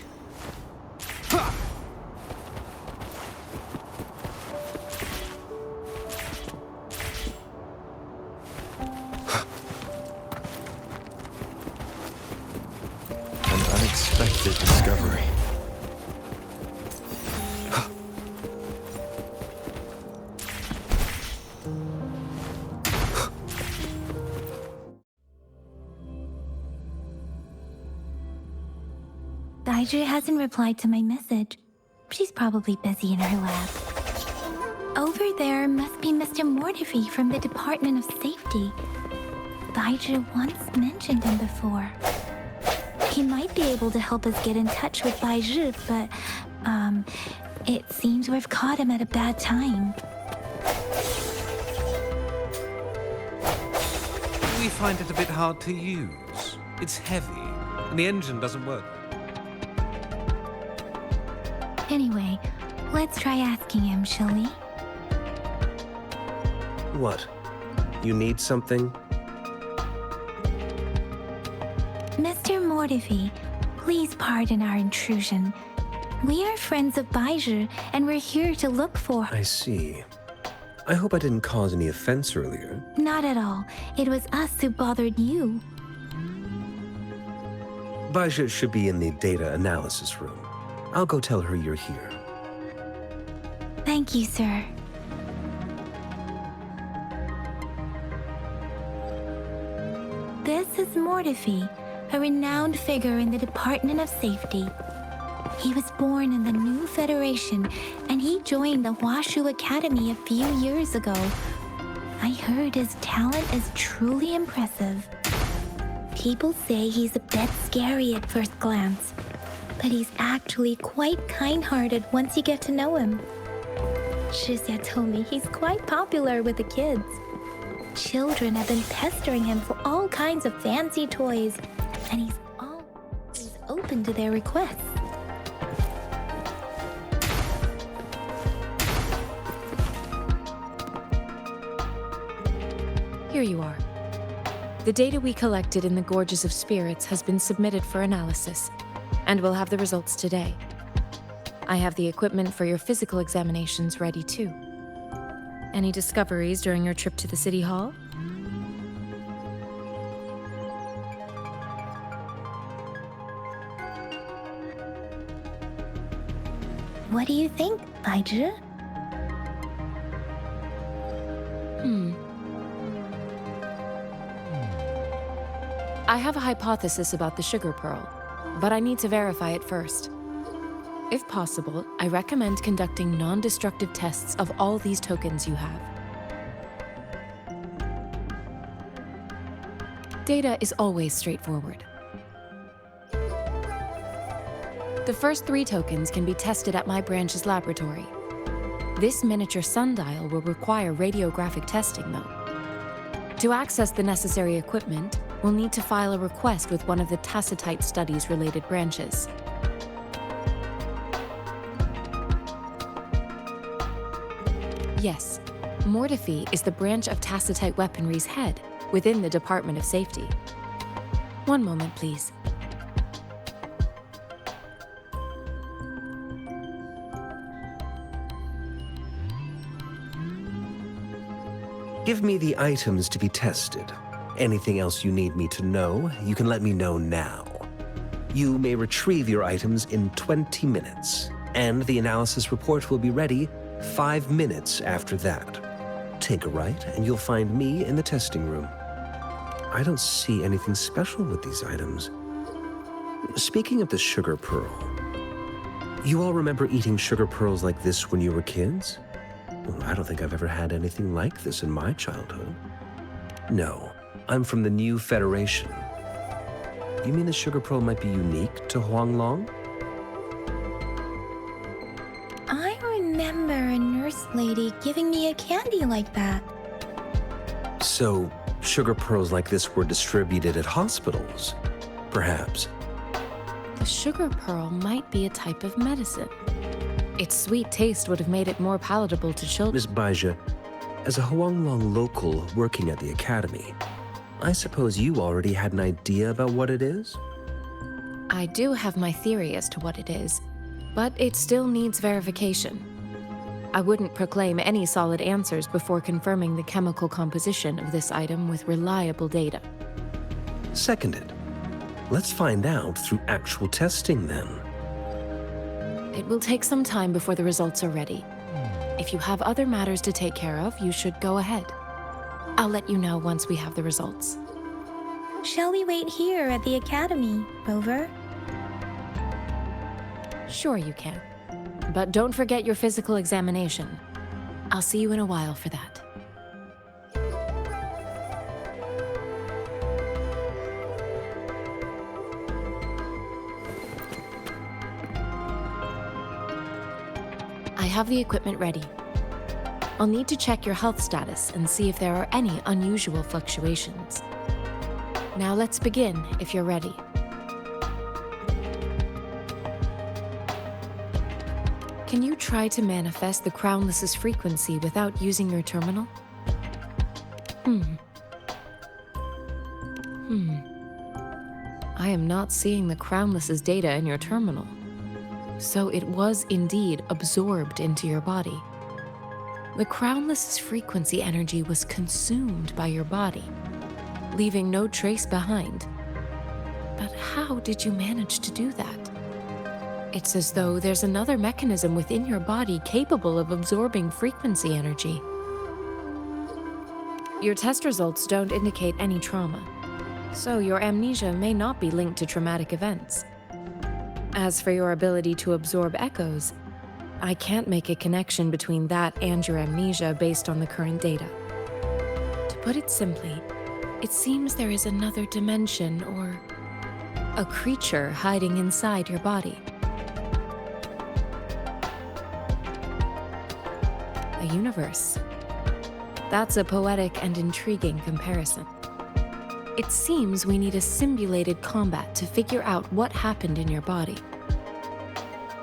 An unexpected discovery. Daiju hasn't replied to my message. She's probably busy in her lab. Over there must be Mr. Mortefi from the Department of Safety. Daiju once mentioned him before. He might be able to help us get in touch with Daiju, but, it seems we've caught him at a bad time. We find it a bit hard to use. It's heavy, and the engine doesn't work. Anyway, let's try asking him, shall we? What? You need something? Mr. Mortefi, please pardon our intrusion. We are friends of Baiju, and we're here to look for... I see. I hope I didn't cause any offense earlier. Not at all. It was us who bothered you. Baija should be in the data analysis room. I'll go tell her you're here. Thank you, sir. This is Mortefi, a renowned figure in the Department of Safety. He was born in the New Federation, and he joined the Huashu Academy a few years ago. I heard his talent is truly impressive. People say he's a bit scary at first glance, but he's actually quite kind-hearted once you get to know him. Shizia told me he's quite popular with the kids. Children have been pestering him for all kinds of fancy toys, and he's always open to their requests. Here you are. The data we collected in the Gorges of Spirits has been submitted for analysis, and we'll have the results today. I have the equipment for your physical examinations ready too. Any discoveries during your trip to the City Hall? What do you think, Baiju? I have a hypothesis about the sugar pearl, but I need to verify it first. If possible, I recommend conducting non-destructive tests of all these tokens you have. Data is always straightforward. The first 3 tokens can be tested at my branch's laboratory. This miniature sundial will require radiographic testing, though. To access the necessary equipment, we'll need to file a request with one of the Tacitite Studies-related branches. Yes, Mortefi is the branch of Tacitite Weaponry's head within the Department of Safety. One moment, please. Give me the items to be tested. Anything else you need me to know, you can let me know now. You may retrieve your items in 20 minutes, and the analysis report will be ready 5 minutes after that. Take a right, and you'll find me in the testing room. I don't see anything special with these items. Speaking of the sugar pearl, you all remember eating sugar pearls like this when you were kids? Well, I don't think I've ever had anything like this in my childhood. No, I'm from the New Federation. You mean the sugar pearl might be unique to Huanglong? I remember a nurse lady giving me a candy like that. So, sugar pearls like this were distributed at hospitals, perhaps. The sugar pearl might be a type of medicine. Its sweet taste would have made it more palatable to children. Miss Baija, as a Huanglong local working at the academy, I suppose you already had an idea about what it is? I do have my theory as to what it is, but it still needs verification. I wouldn't proclaim any solid answers before confirming the chemical composition of this item with reliable data. Seconded. Let's find out through actual testing then. It will take some time before the results are ready. If you have other matters to take care of, you should go ahead. I'll let you know once we have the results. Shall we wait here at the academy, Rover? Sure you can. But don't forget your physical examination. I'll see you in a while for that. I have the equipment ready. I'll need to check your health status and see if there are any unusual fluctuations. Now let's begin, if you're ready. Can you try to manifest the Crownless's frequency without using your terminal? I am not seeing the Crownless's data in your terminal. So it was indeed absorbed into your body. The Crownless's frequency energy was consumed by your body, leaving no trace behind. But how did you manage to do that? It's as though there's another mechanism within your body capable of absorbing frequency energy. Your test results don't indicate any trauma, so your amnesia may not be linked to traumatic events. As for your ability to absorb echoes, I can't make a connection between that and your amnesia based on the current data. To put it simply, it seems there is another dimension or a creature hiding inside your body. A universe. That's a poetic and intriguing comparison. It seems we need a simulated combat to figure out what happened in your body.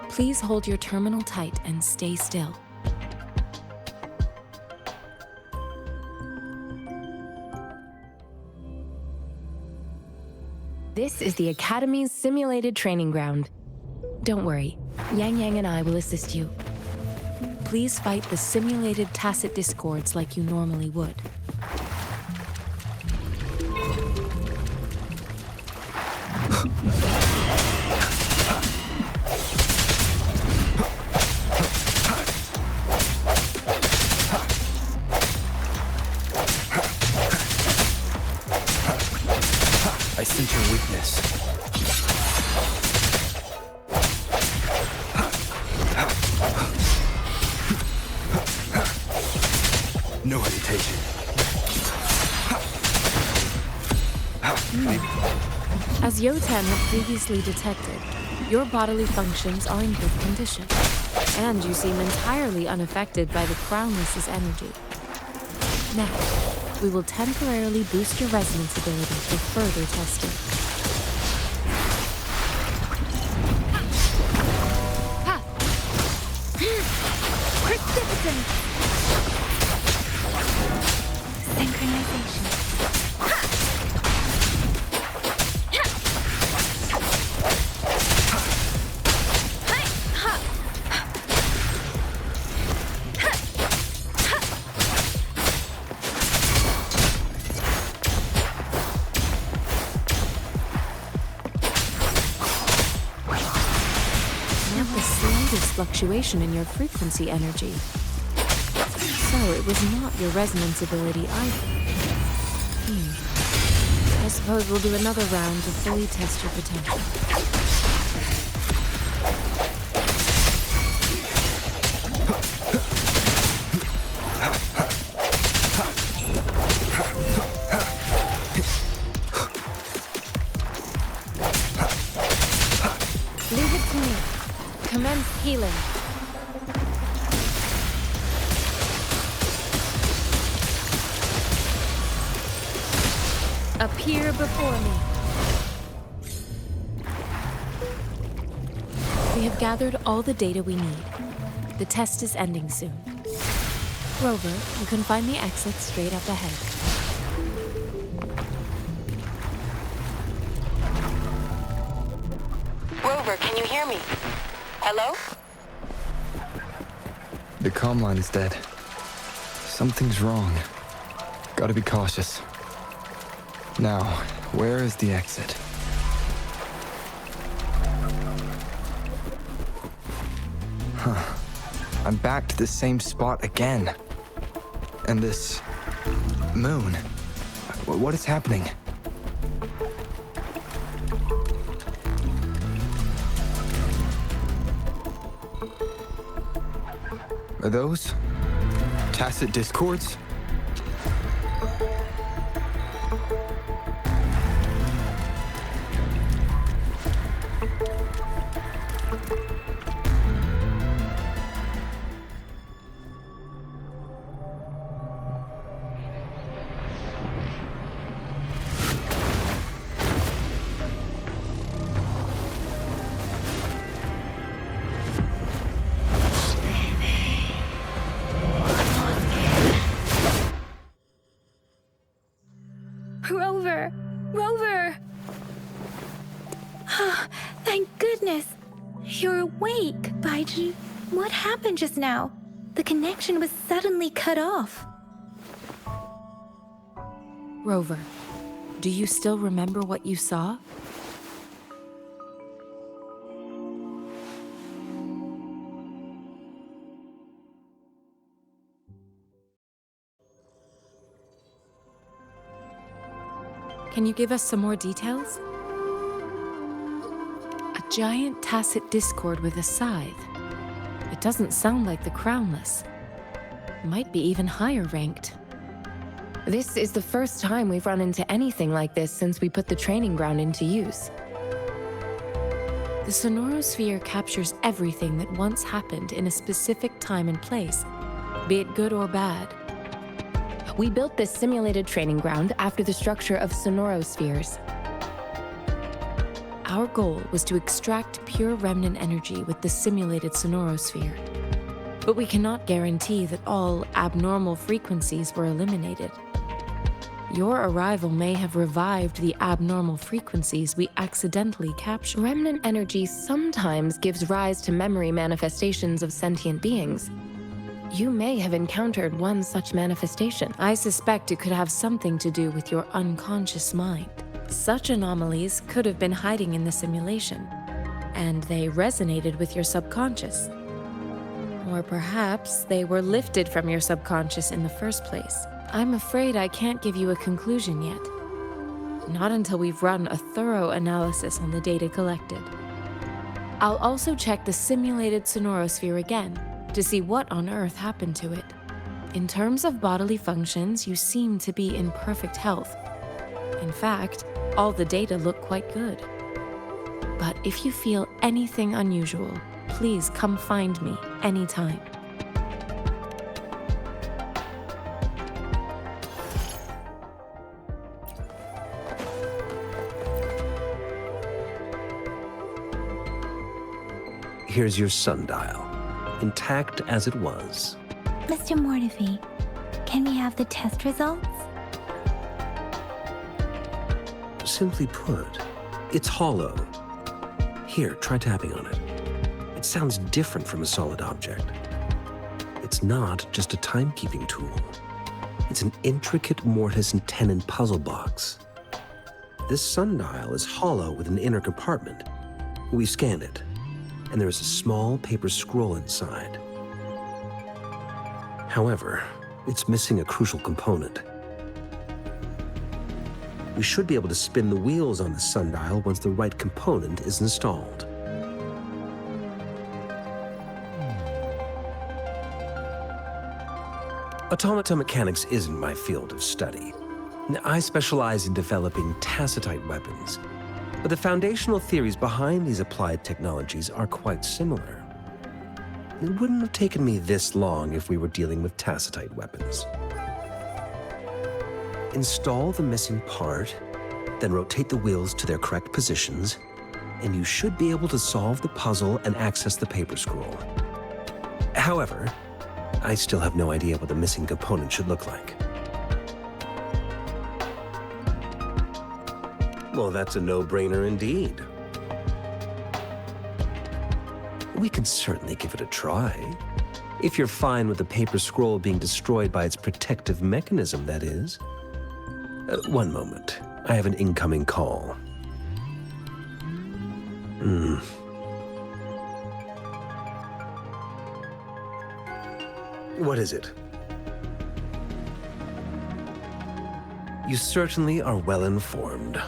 Please hold your terminal tight and stay still. This is the Academy's simulated training ground. Don't worry, Yang Yang and I will assist you. Please fight the simulated tacit discords like you normally would. I sense your weakness. No hesitation. As Yotan had previously detected, your bodily functions are in good condition, and you seem entirely unaffected by the Crownless's energy. Now, we will temporarily boost your resonance ability for further testing. Precipitant! Synchronization. Fluctuation in your frequency energy. So it was not your resonance ability either. I suppose we'll do another round to fully test your potential. Leave it to me. Commence healing. Appear before me. We have gathered all the data we need. The test is ending soon. Rover, you can find the exit straight up ahead. Rover, can you hear me? Hello? The comm line is dead. Something's wrong. Gotta be cautious. Now, where is the exit? Huh. I'm back to the same spot again. And this... moon. What is happening? Are those tacit discords? Rover! Rover! Thank goodness! You're awake, Baiji. What happened just now? The connection was suddenly cut off. Rover, do you still remember what you saw? Can you give us some more details? A giant tacit discord with a scythe. It doesn't sound like the Crownless. Might be even higher ranked. This is the first time we've run into anything like this since we put the training ground into use. The Sonorosphere captures everything that once happened in a specific time and place, be it good or bad. We built this simulated training ground after the structure of Sonorospheres. Our goal was to extract pure remnant energy with the simulated Sonorosphere. But we cannot guarantee that all abnormal frequencies were eliminated. Your arrival may have revived the abnormal frequencies we accidentally captured. Remnant energy sometimes gives rise to memory manifestations of sentient beings. You may have encountered one such manifestation. I suspect it could have something to do with your unconscious mind. Such anomalies could have been hiding in the simulation, and they resonated with your subconscious. Or perhaps they were lifted from your subconscious in the first place. I'm afraid I can't give you a conclusion yet. Not until we've run a thorough analysis on the data collected. I'll also check the simulated Sonorosphere again, to see what on earth happened to it. In terms of bodily functions, you seem to be in perfect health. In fact, all the data look quite good. But if you feel anything unusual, please come find me anytime. Here's your sundial, intact as it was. Mr. Mortefi, can we have the test results? Simply put, it's hollow. Here, try tapping on it. It sounds different from a solid object. It's not just a timekeeping tool. It's an intricate mortise and tenon puzzle box. This sundial is hollow with an inner compartment. We scanned it, and there is a small paper scroll inside. However, it's missing a crucial component. We should be able to spin the wheels on the sundial once the right component is installed. Automata mechanics isn't my field of study. I specialize in developing tacitite weapons, but the foundational theories behind these applied technologies are quite similar. It wouldn't have taken me this long if we were dealing with tacitite weapons. Install the missing part, then rotate the wheels to their correct positions, and you should be able to solve the puzzle and access the paper scroll. However, I still have no idea what the missing component should look like. Well, that's a no-brainer indeed. We can certainly give it a try. If you're fine with the paper scroll being destroyed by its protective mechanism, that is. One moment. I have an incoming call. What is it? You certainly are well informed.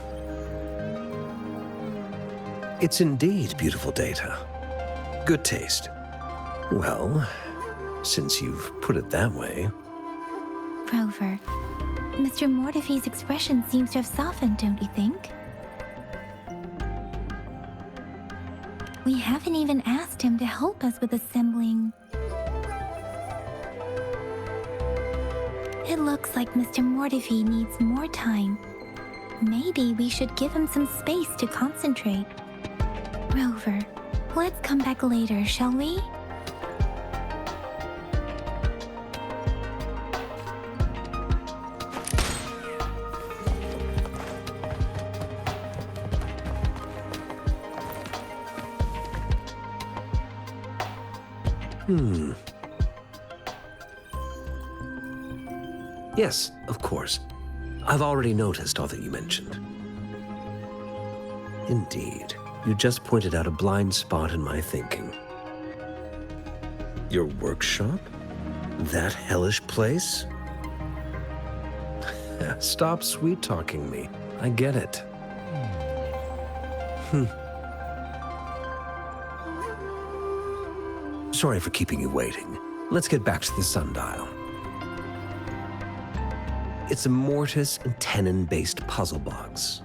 It's indeed beautiful data. Good taste. Well, since you've put it that way. Rover, Mr. Mortefi's expression seems to have softened, don't you think? We haven't even asked him to help us with assembling. It looks like Mr. Mortefi needs more time. Maybe we should give him some space to concentrate. Rover, let's come back later, shall we? Yes, of course. I've already noticed all that you mentioned. Indeed, you just pointed out a blind spot in my thinking. Your workshop? That hellish place? Stop sweet-talking me. I get it. Sorry for keeping you waiting. Let's get back to the sundial. It's a mortise and tenon-based puzzle box.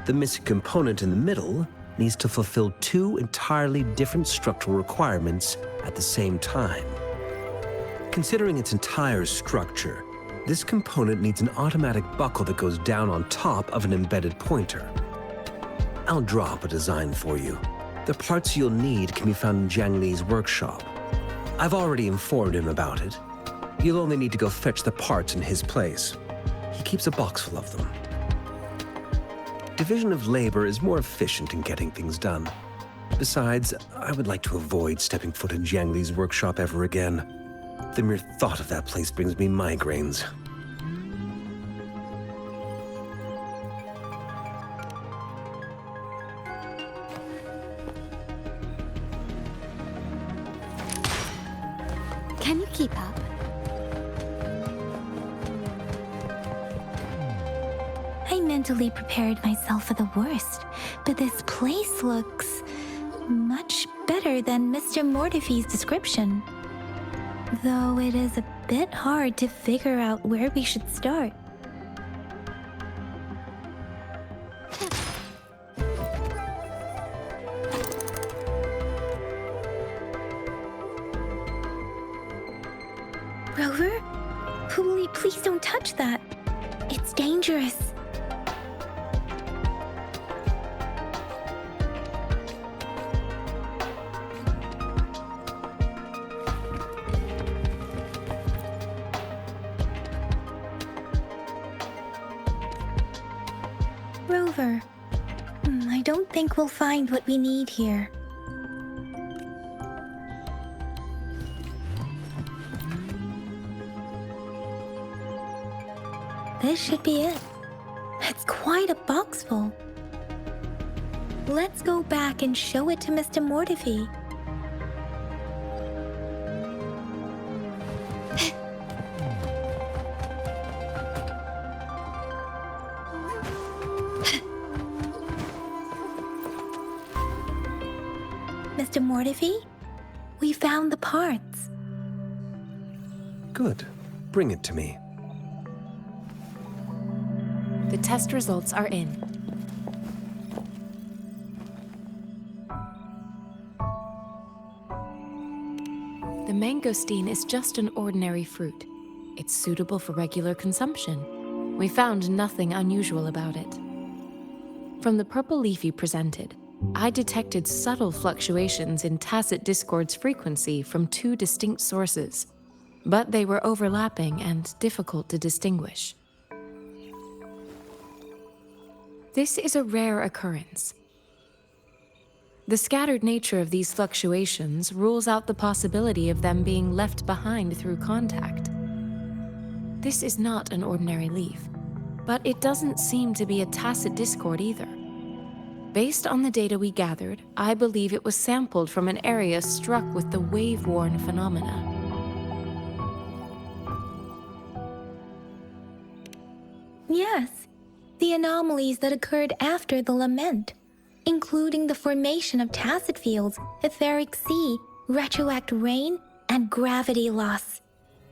The missing component in the middle needs to fulfill two entirely different structural requirements at the same time. Considering its entire structure, this component needs an automatic buckle that goes down on top of an embedded pointer. I'll drop a design for you. The parts you'll need can be found in Jiang Li's workshop. I've already informed him about it. You'll only need to go fetch the parts in his place. He keeps a box full of them. Division of labor is more efficient in getting things done. Besides, I would like to avoid stepping foot in Jiang Li's workshop ever again. The mere thought of that place brings me migraines. Can you keep up? I mentally prepared myself for the worst, but this place looks much better than Mr. Mortefi's description. Though it is a bit hard to figure out where we should start. Rover? Please don't touch that. It's dangerous. Rover, I don't think we'll find what we need here. This should be it. It's quite a box full. Let's go back and show it to Mr. Mortefi. Mr. Mortefi, we found the parts. Good. Bring it to me. The test results are in. The mangosteen is just an ordinary fruit. It's suitable for regular consumption. We found nothing unusual about it. From the purple leaf you presented, I detected subtle fluctuations in tacit discord's frequency from two distinct sources, but they were overlapping and difficult to distinguish. This is a rare occurrence. The scattered nature of these fluctuations rules out the possibility of them being left behind through contact. This is not an ordinary leaf, but it doesn't seem to be a tacit discord either. Based on the data we gathered, I believe it was sampled from an area struck with the wave-worn phenomena. Yes, the anomalies that occurred after the lament, including the formation of tacit fields, etheric sea, retroact rain, and gravity loss.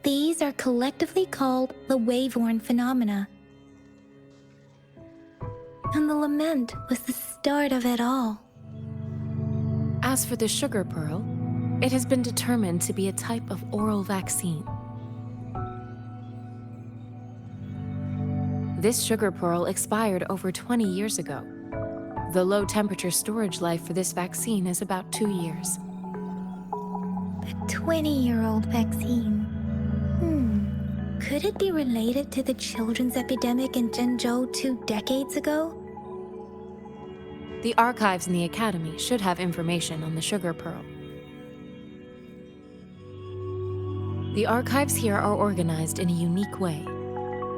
These are collectively called the wave-worn phenomena. And the lament was the start of it all. As for the sugar pearl, it has been determined to be a type of oral vaccine. This sugar pearl expired over 20 years ago. The low-temperature storage life for this vaccine is about 2 years. A 20-year-old vaccine. Could it be related to the children's epidemic in Jinzhou 2 decades ago? The archives in the Academy should have information on the sugar pearl. The archives here are organized in a unique way.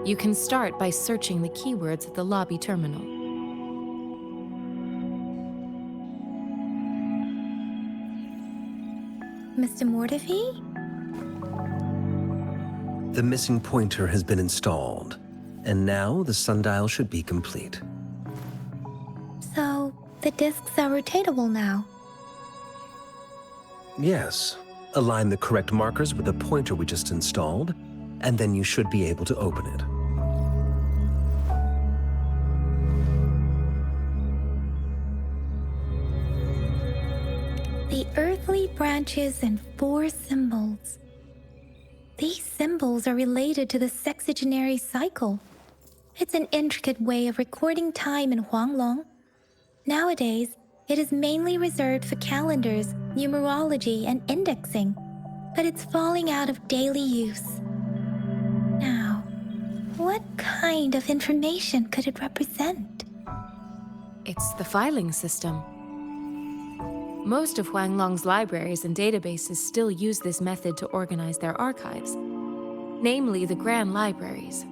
You can start by searching the keywords at the lobby terminal. Mr. Mortefi? The missing pointer has been installed, and now the sundial should be complete. So, the discs are rotatable now. Yes. Align the correct markers with the pointer we just installed, and then you should be able to open it. The earthly branches and 4 symbols. These symbols are related to the sexagenary cycle. It's an intricate way of recording time in Huanglong. Nowadays, it is mainly reserved for calendars, numerology, and indexing, but it's falling out of daily use. Now, what kind of information could it represent? It's the filing system. Most of Huanglong's libraries and databases still use this method to organize their archives, namely the Grand Libraries.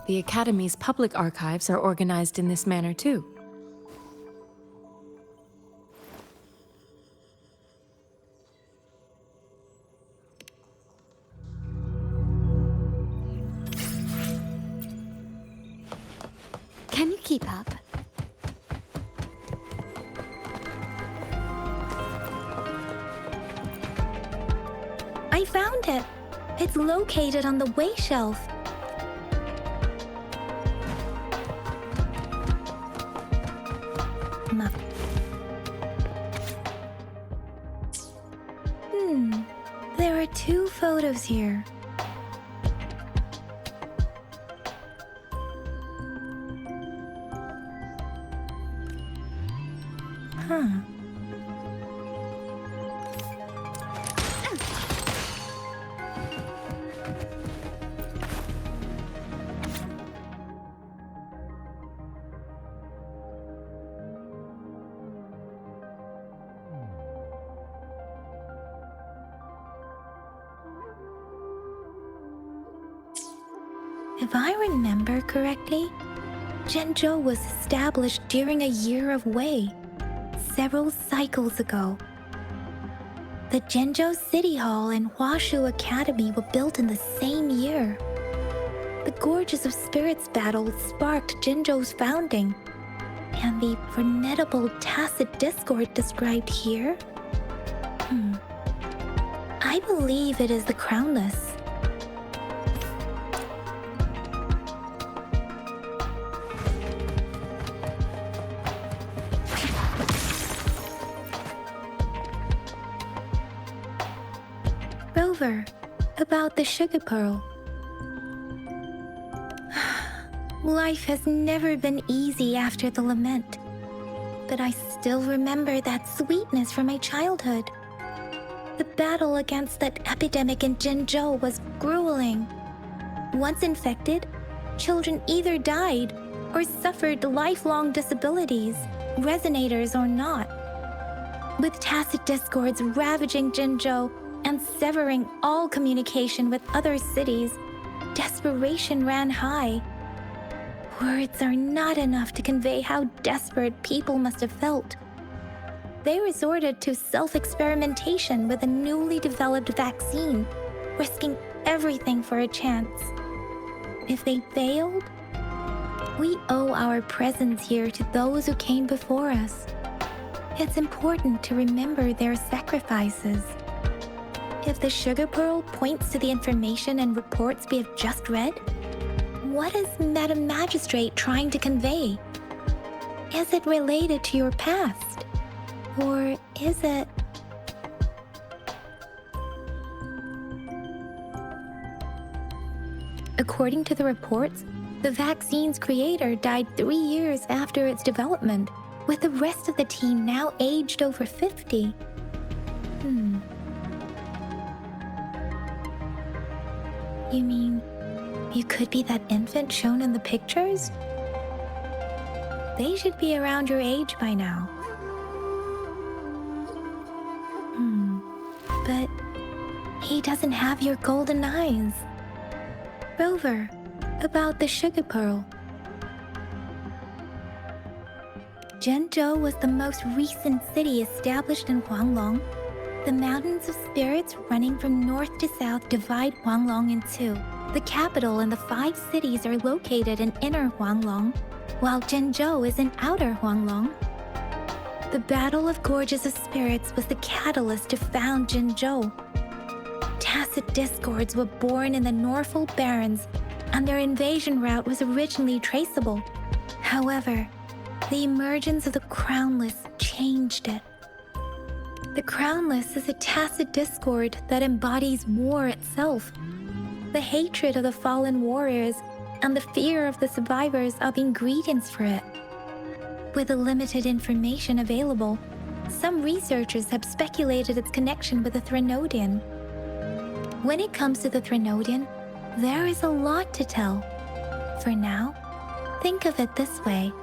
The Academy's public archives are organized in this manner too. Can you keep up? I found it. It's located on the way shelf. There are 2 photos here. If I remember correctly, Jinzhou was established during a year of Wei, several cycles ago. The Jinzhou City Hall and Huashu Academy were built in the same year. The Gorges of Spirits battle sparked Jinzhou's founding, and the formidable tacit discord described here? I believe it is the Crownless. Rover, about the sugar pearl. Life has never been easy after the lament, but I still remember that sweetness from my childhood. The battle against that epidemic in Jinzhou was grueling. Once infected, children either died or suffered lifelong disabilities, resonators or not. With tacit discords ravaging Jinzhou and severing all communication with other cities, desperation ran high. Words are not enough to convey how desperate people must have felt. They resorted to self-experimentation with a newly developed vaccine, risking everything for a chance. If they failed, we owe our presence here to those who came before us. It's important to remember their sacrifices. If the sugar pearl points to the information and reports we have just read, what is Madam Magistrate trying to convey? Is it related to your past? Or is it... According to the reports, the vaccine's creator died 3 years after its development, with the rest of the team now aged over 50. You mean, you could be that infant shown in the pictures? They should be around your age by now. But he doesn't have your golden eyes. Rover, about the sugar pearl. Jinzhou was the most recent city established in Huanglong. The mountains of spirits running from north to south divide Huanglong in two. The capital and the 5 cities are located in inner Huanglong, while Jinzhou is in outer Huanglong. The Battle of Gorges of Spirits was the catalyst to found Jinzhou. Tacit discords were born in the Norfolk Barrens, and their invasion route was originally traceable. However, the emergence of the Crownless changed it. The Crownless is a tacit discord that embodies war itself. The hatred of the fallen warriors and the fear of the survivors are the ingredients for it. With the limited information available, some researchers have speculated its connection with the Threnodian. When it comes to the Threnodian, there is a lot to tell. For now, think of it this way.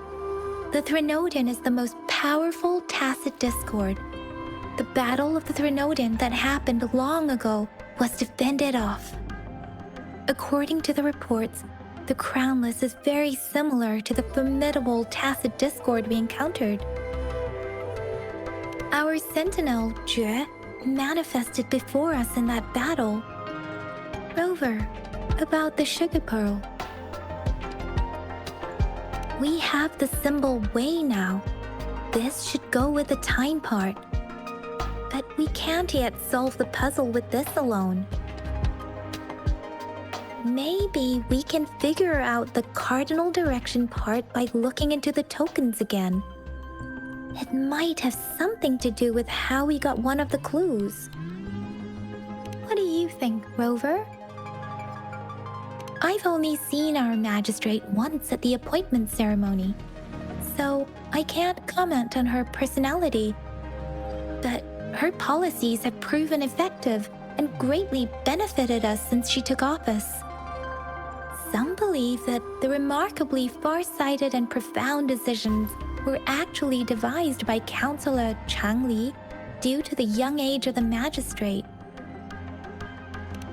The Threnodian is the most powerful tacit discord. The battle of the Threnodian that happened long ago was to fend it off. According to the reports, the Crownless is very similar to the formidable tacit discord we encountered. Our sentinel, Jue, manifested before us in that battle. Rover, about the sugar pearl. We have the symbol Wei now. This should go with the time part. But we can't yet solve the puzzle with this alone. Maybe we can figure out the cardinal direction part by looking into the tokens again. It might have something to do with how we got one of the clues. What do you think, Rover? I've only seen our magistrate once at the appointment ceremony, so I can't comment on her personality. But her policies have proven effective and greatly benefited us since she took office. Some believe that the remarkably far-sighted and profound decisions were actually devised by Councillor Chang Li due to the young age of the magistrate.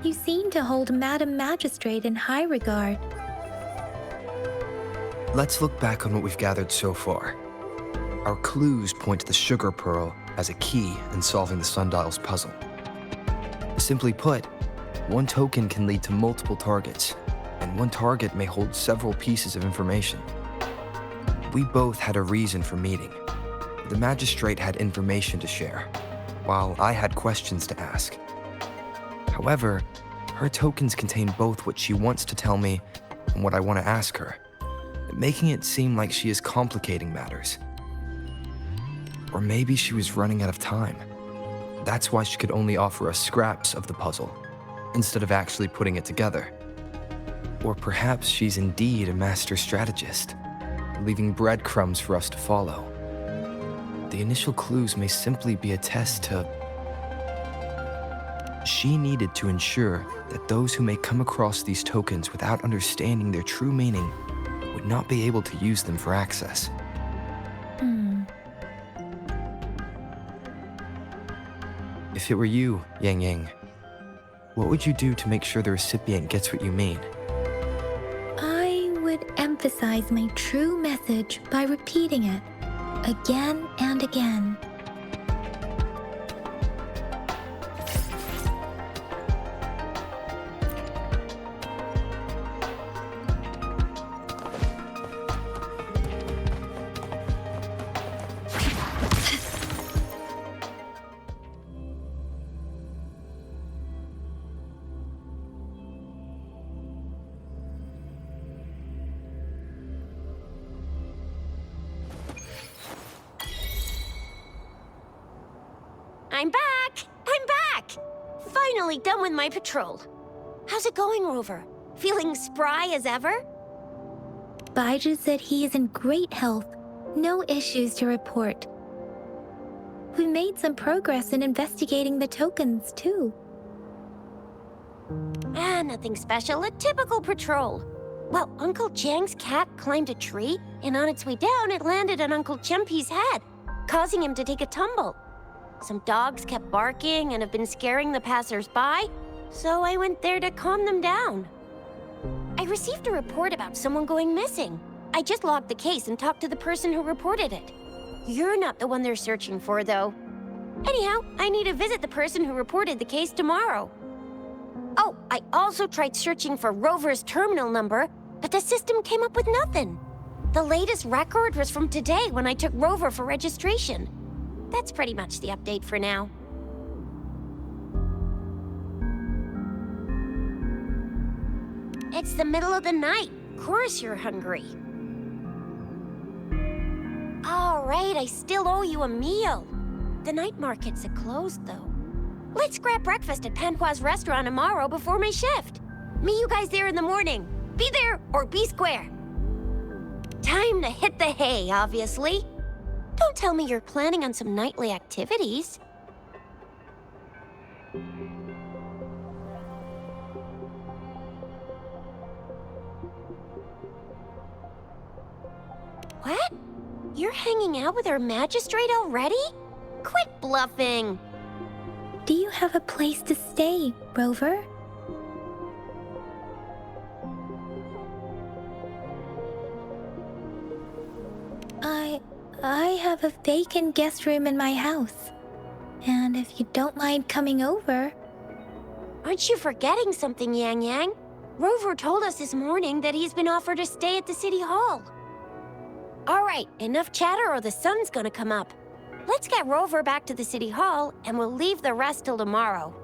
You seem to hold Madam Magistrate in high regard. Let's look back on what we've gathered so far. Our clues point to the sugar pearl as a key in solving the Sundial's puzzle. Simply put, one token can lead to multiple targets, and one target may hold several pieces of information. We both had a reason for meeting. The magistrate had information to share, while I had questions to ask. However, her tokens contain both what she wants to tell me and what I want to ask her, making it seem like she is complicating matters. Or maybe she was running out of time. That's why she could only offer us scraps of the puzzle, instead of actually putting it together. Or perhaps she's indeed a master strategist, leaving breadcrumbs for us to follow. The initial clues may simply be a test to She needed to ensure that those who may come across these tokens without understanding their true meaning would not be able to use them for access. If it were you, Yang Yang, what would you do to make sure the recipient gets what you mean? I would emphasize my true message by repeating it again and again. I'm back! I'm back! Finally done with my patrol. How's it going, Rover? Feeling spry as ever? Baiju said he is in great health. No issues to report. We made some progress in investigating the tokens, too. Nothing special. A typical patrol. Well, Uncle Jiang's cat climbed a tree, and on its way down, it landed on Uncle Chempi's head, causing him to take a tumble. Some dogs kept barking and have been scaring the passers-by, so I went there to calm them down. I received a report about someone going missing. I just logged the case and talked to the person who reported it. You're not the one they're searching for, though. Anyhow, I need to visit the person who reported the case tomorrow. Oh, I also tried searching for Rover's terminal number, but the system came up with nothing. The latest record was from today when I took Rover for registration. That's pretty much the update for now. It's the middle of the night. Of course you're hungry. All right, I still owe you a meal. The night markets are closed, though. Let's grab breakfast at Panhua's restaurant tomorrow before my shift. Meet you guys there in the morning. Be there or be square. Time to hit the hay, obviously. Don't tell me you're planning on some nightly activities. What? You're hanging out with our magistrate already? Quit bluffing. Do you have a place to stay, Rover? I have a vacant guest room in my house. And if you don't mind coming over... Aren't you forgetting something, Yang Yang? Rover told us this morning that he's been offered a stay at the City Hall. All right, enough chatter or the sun's gonna come up. Let's get Rover back to the City Hall, and we'll leave the rest till tomorrow.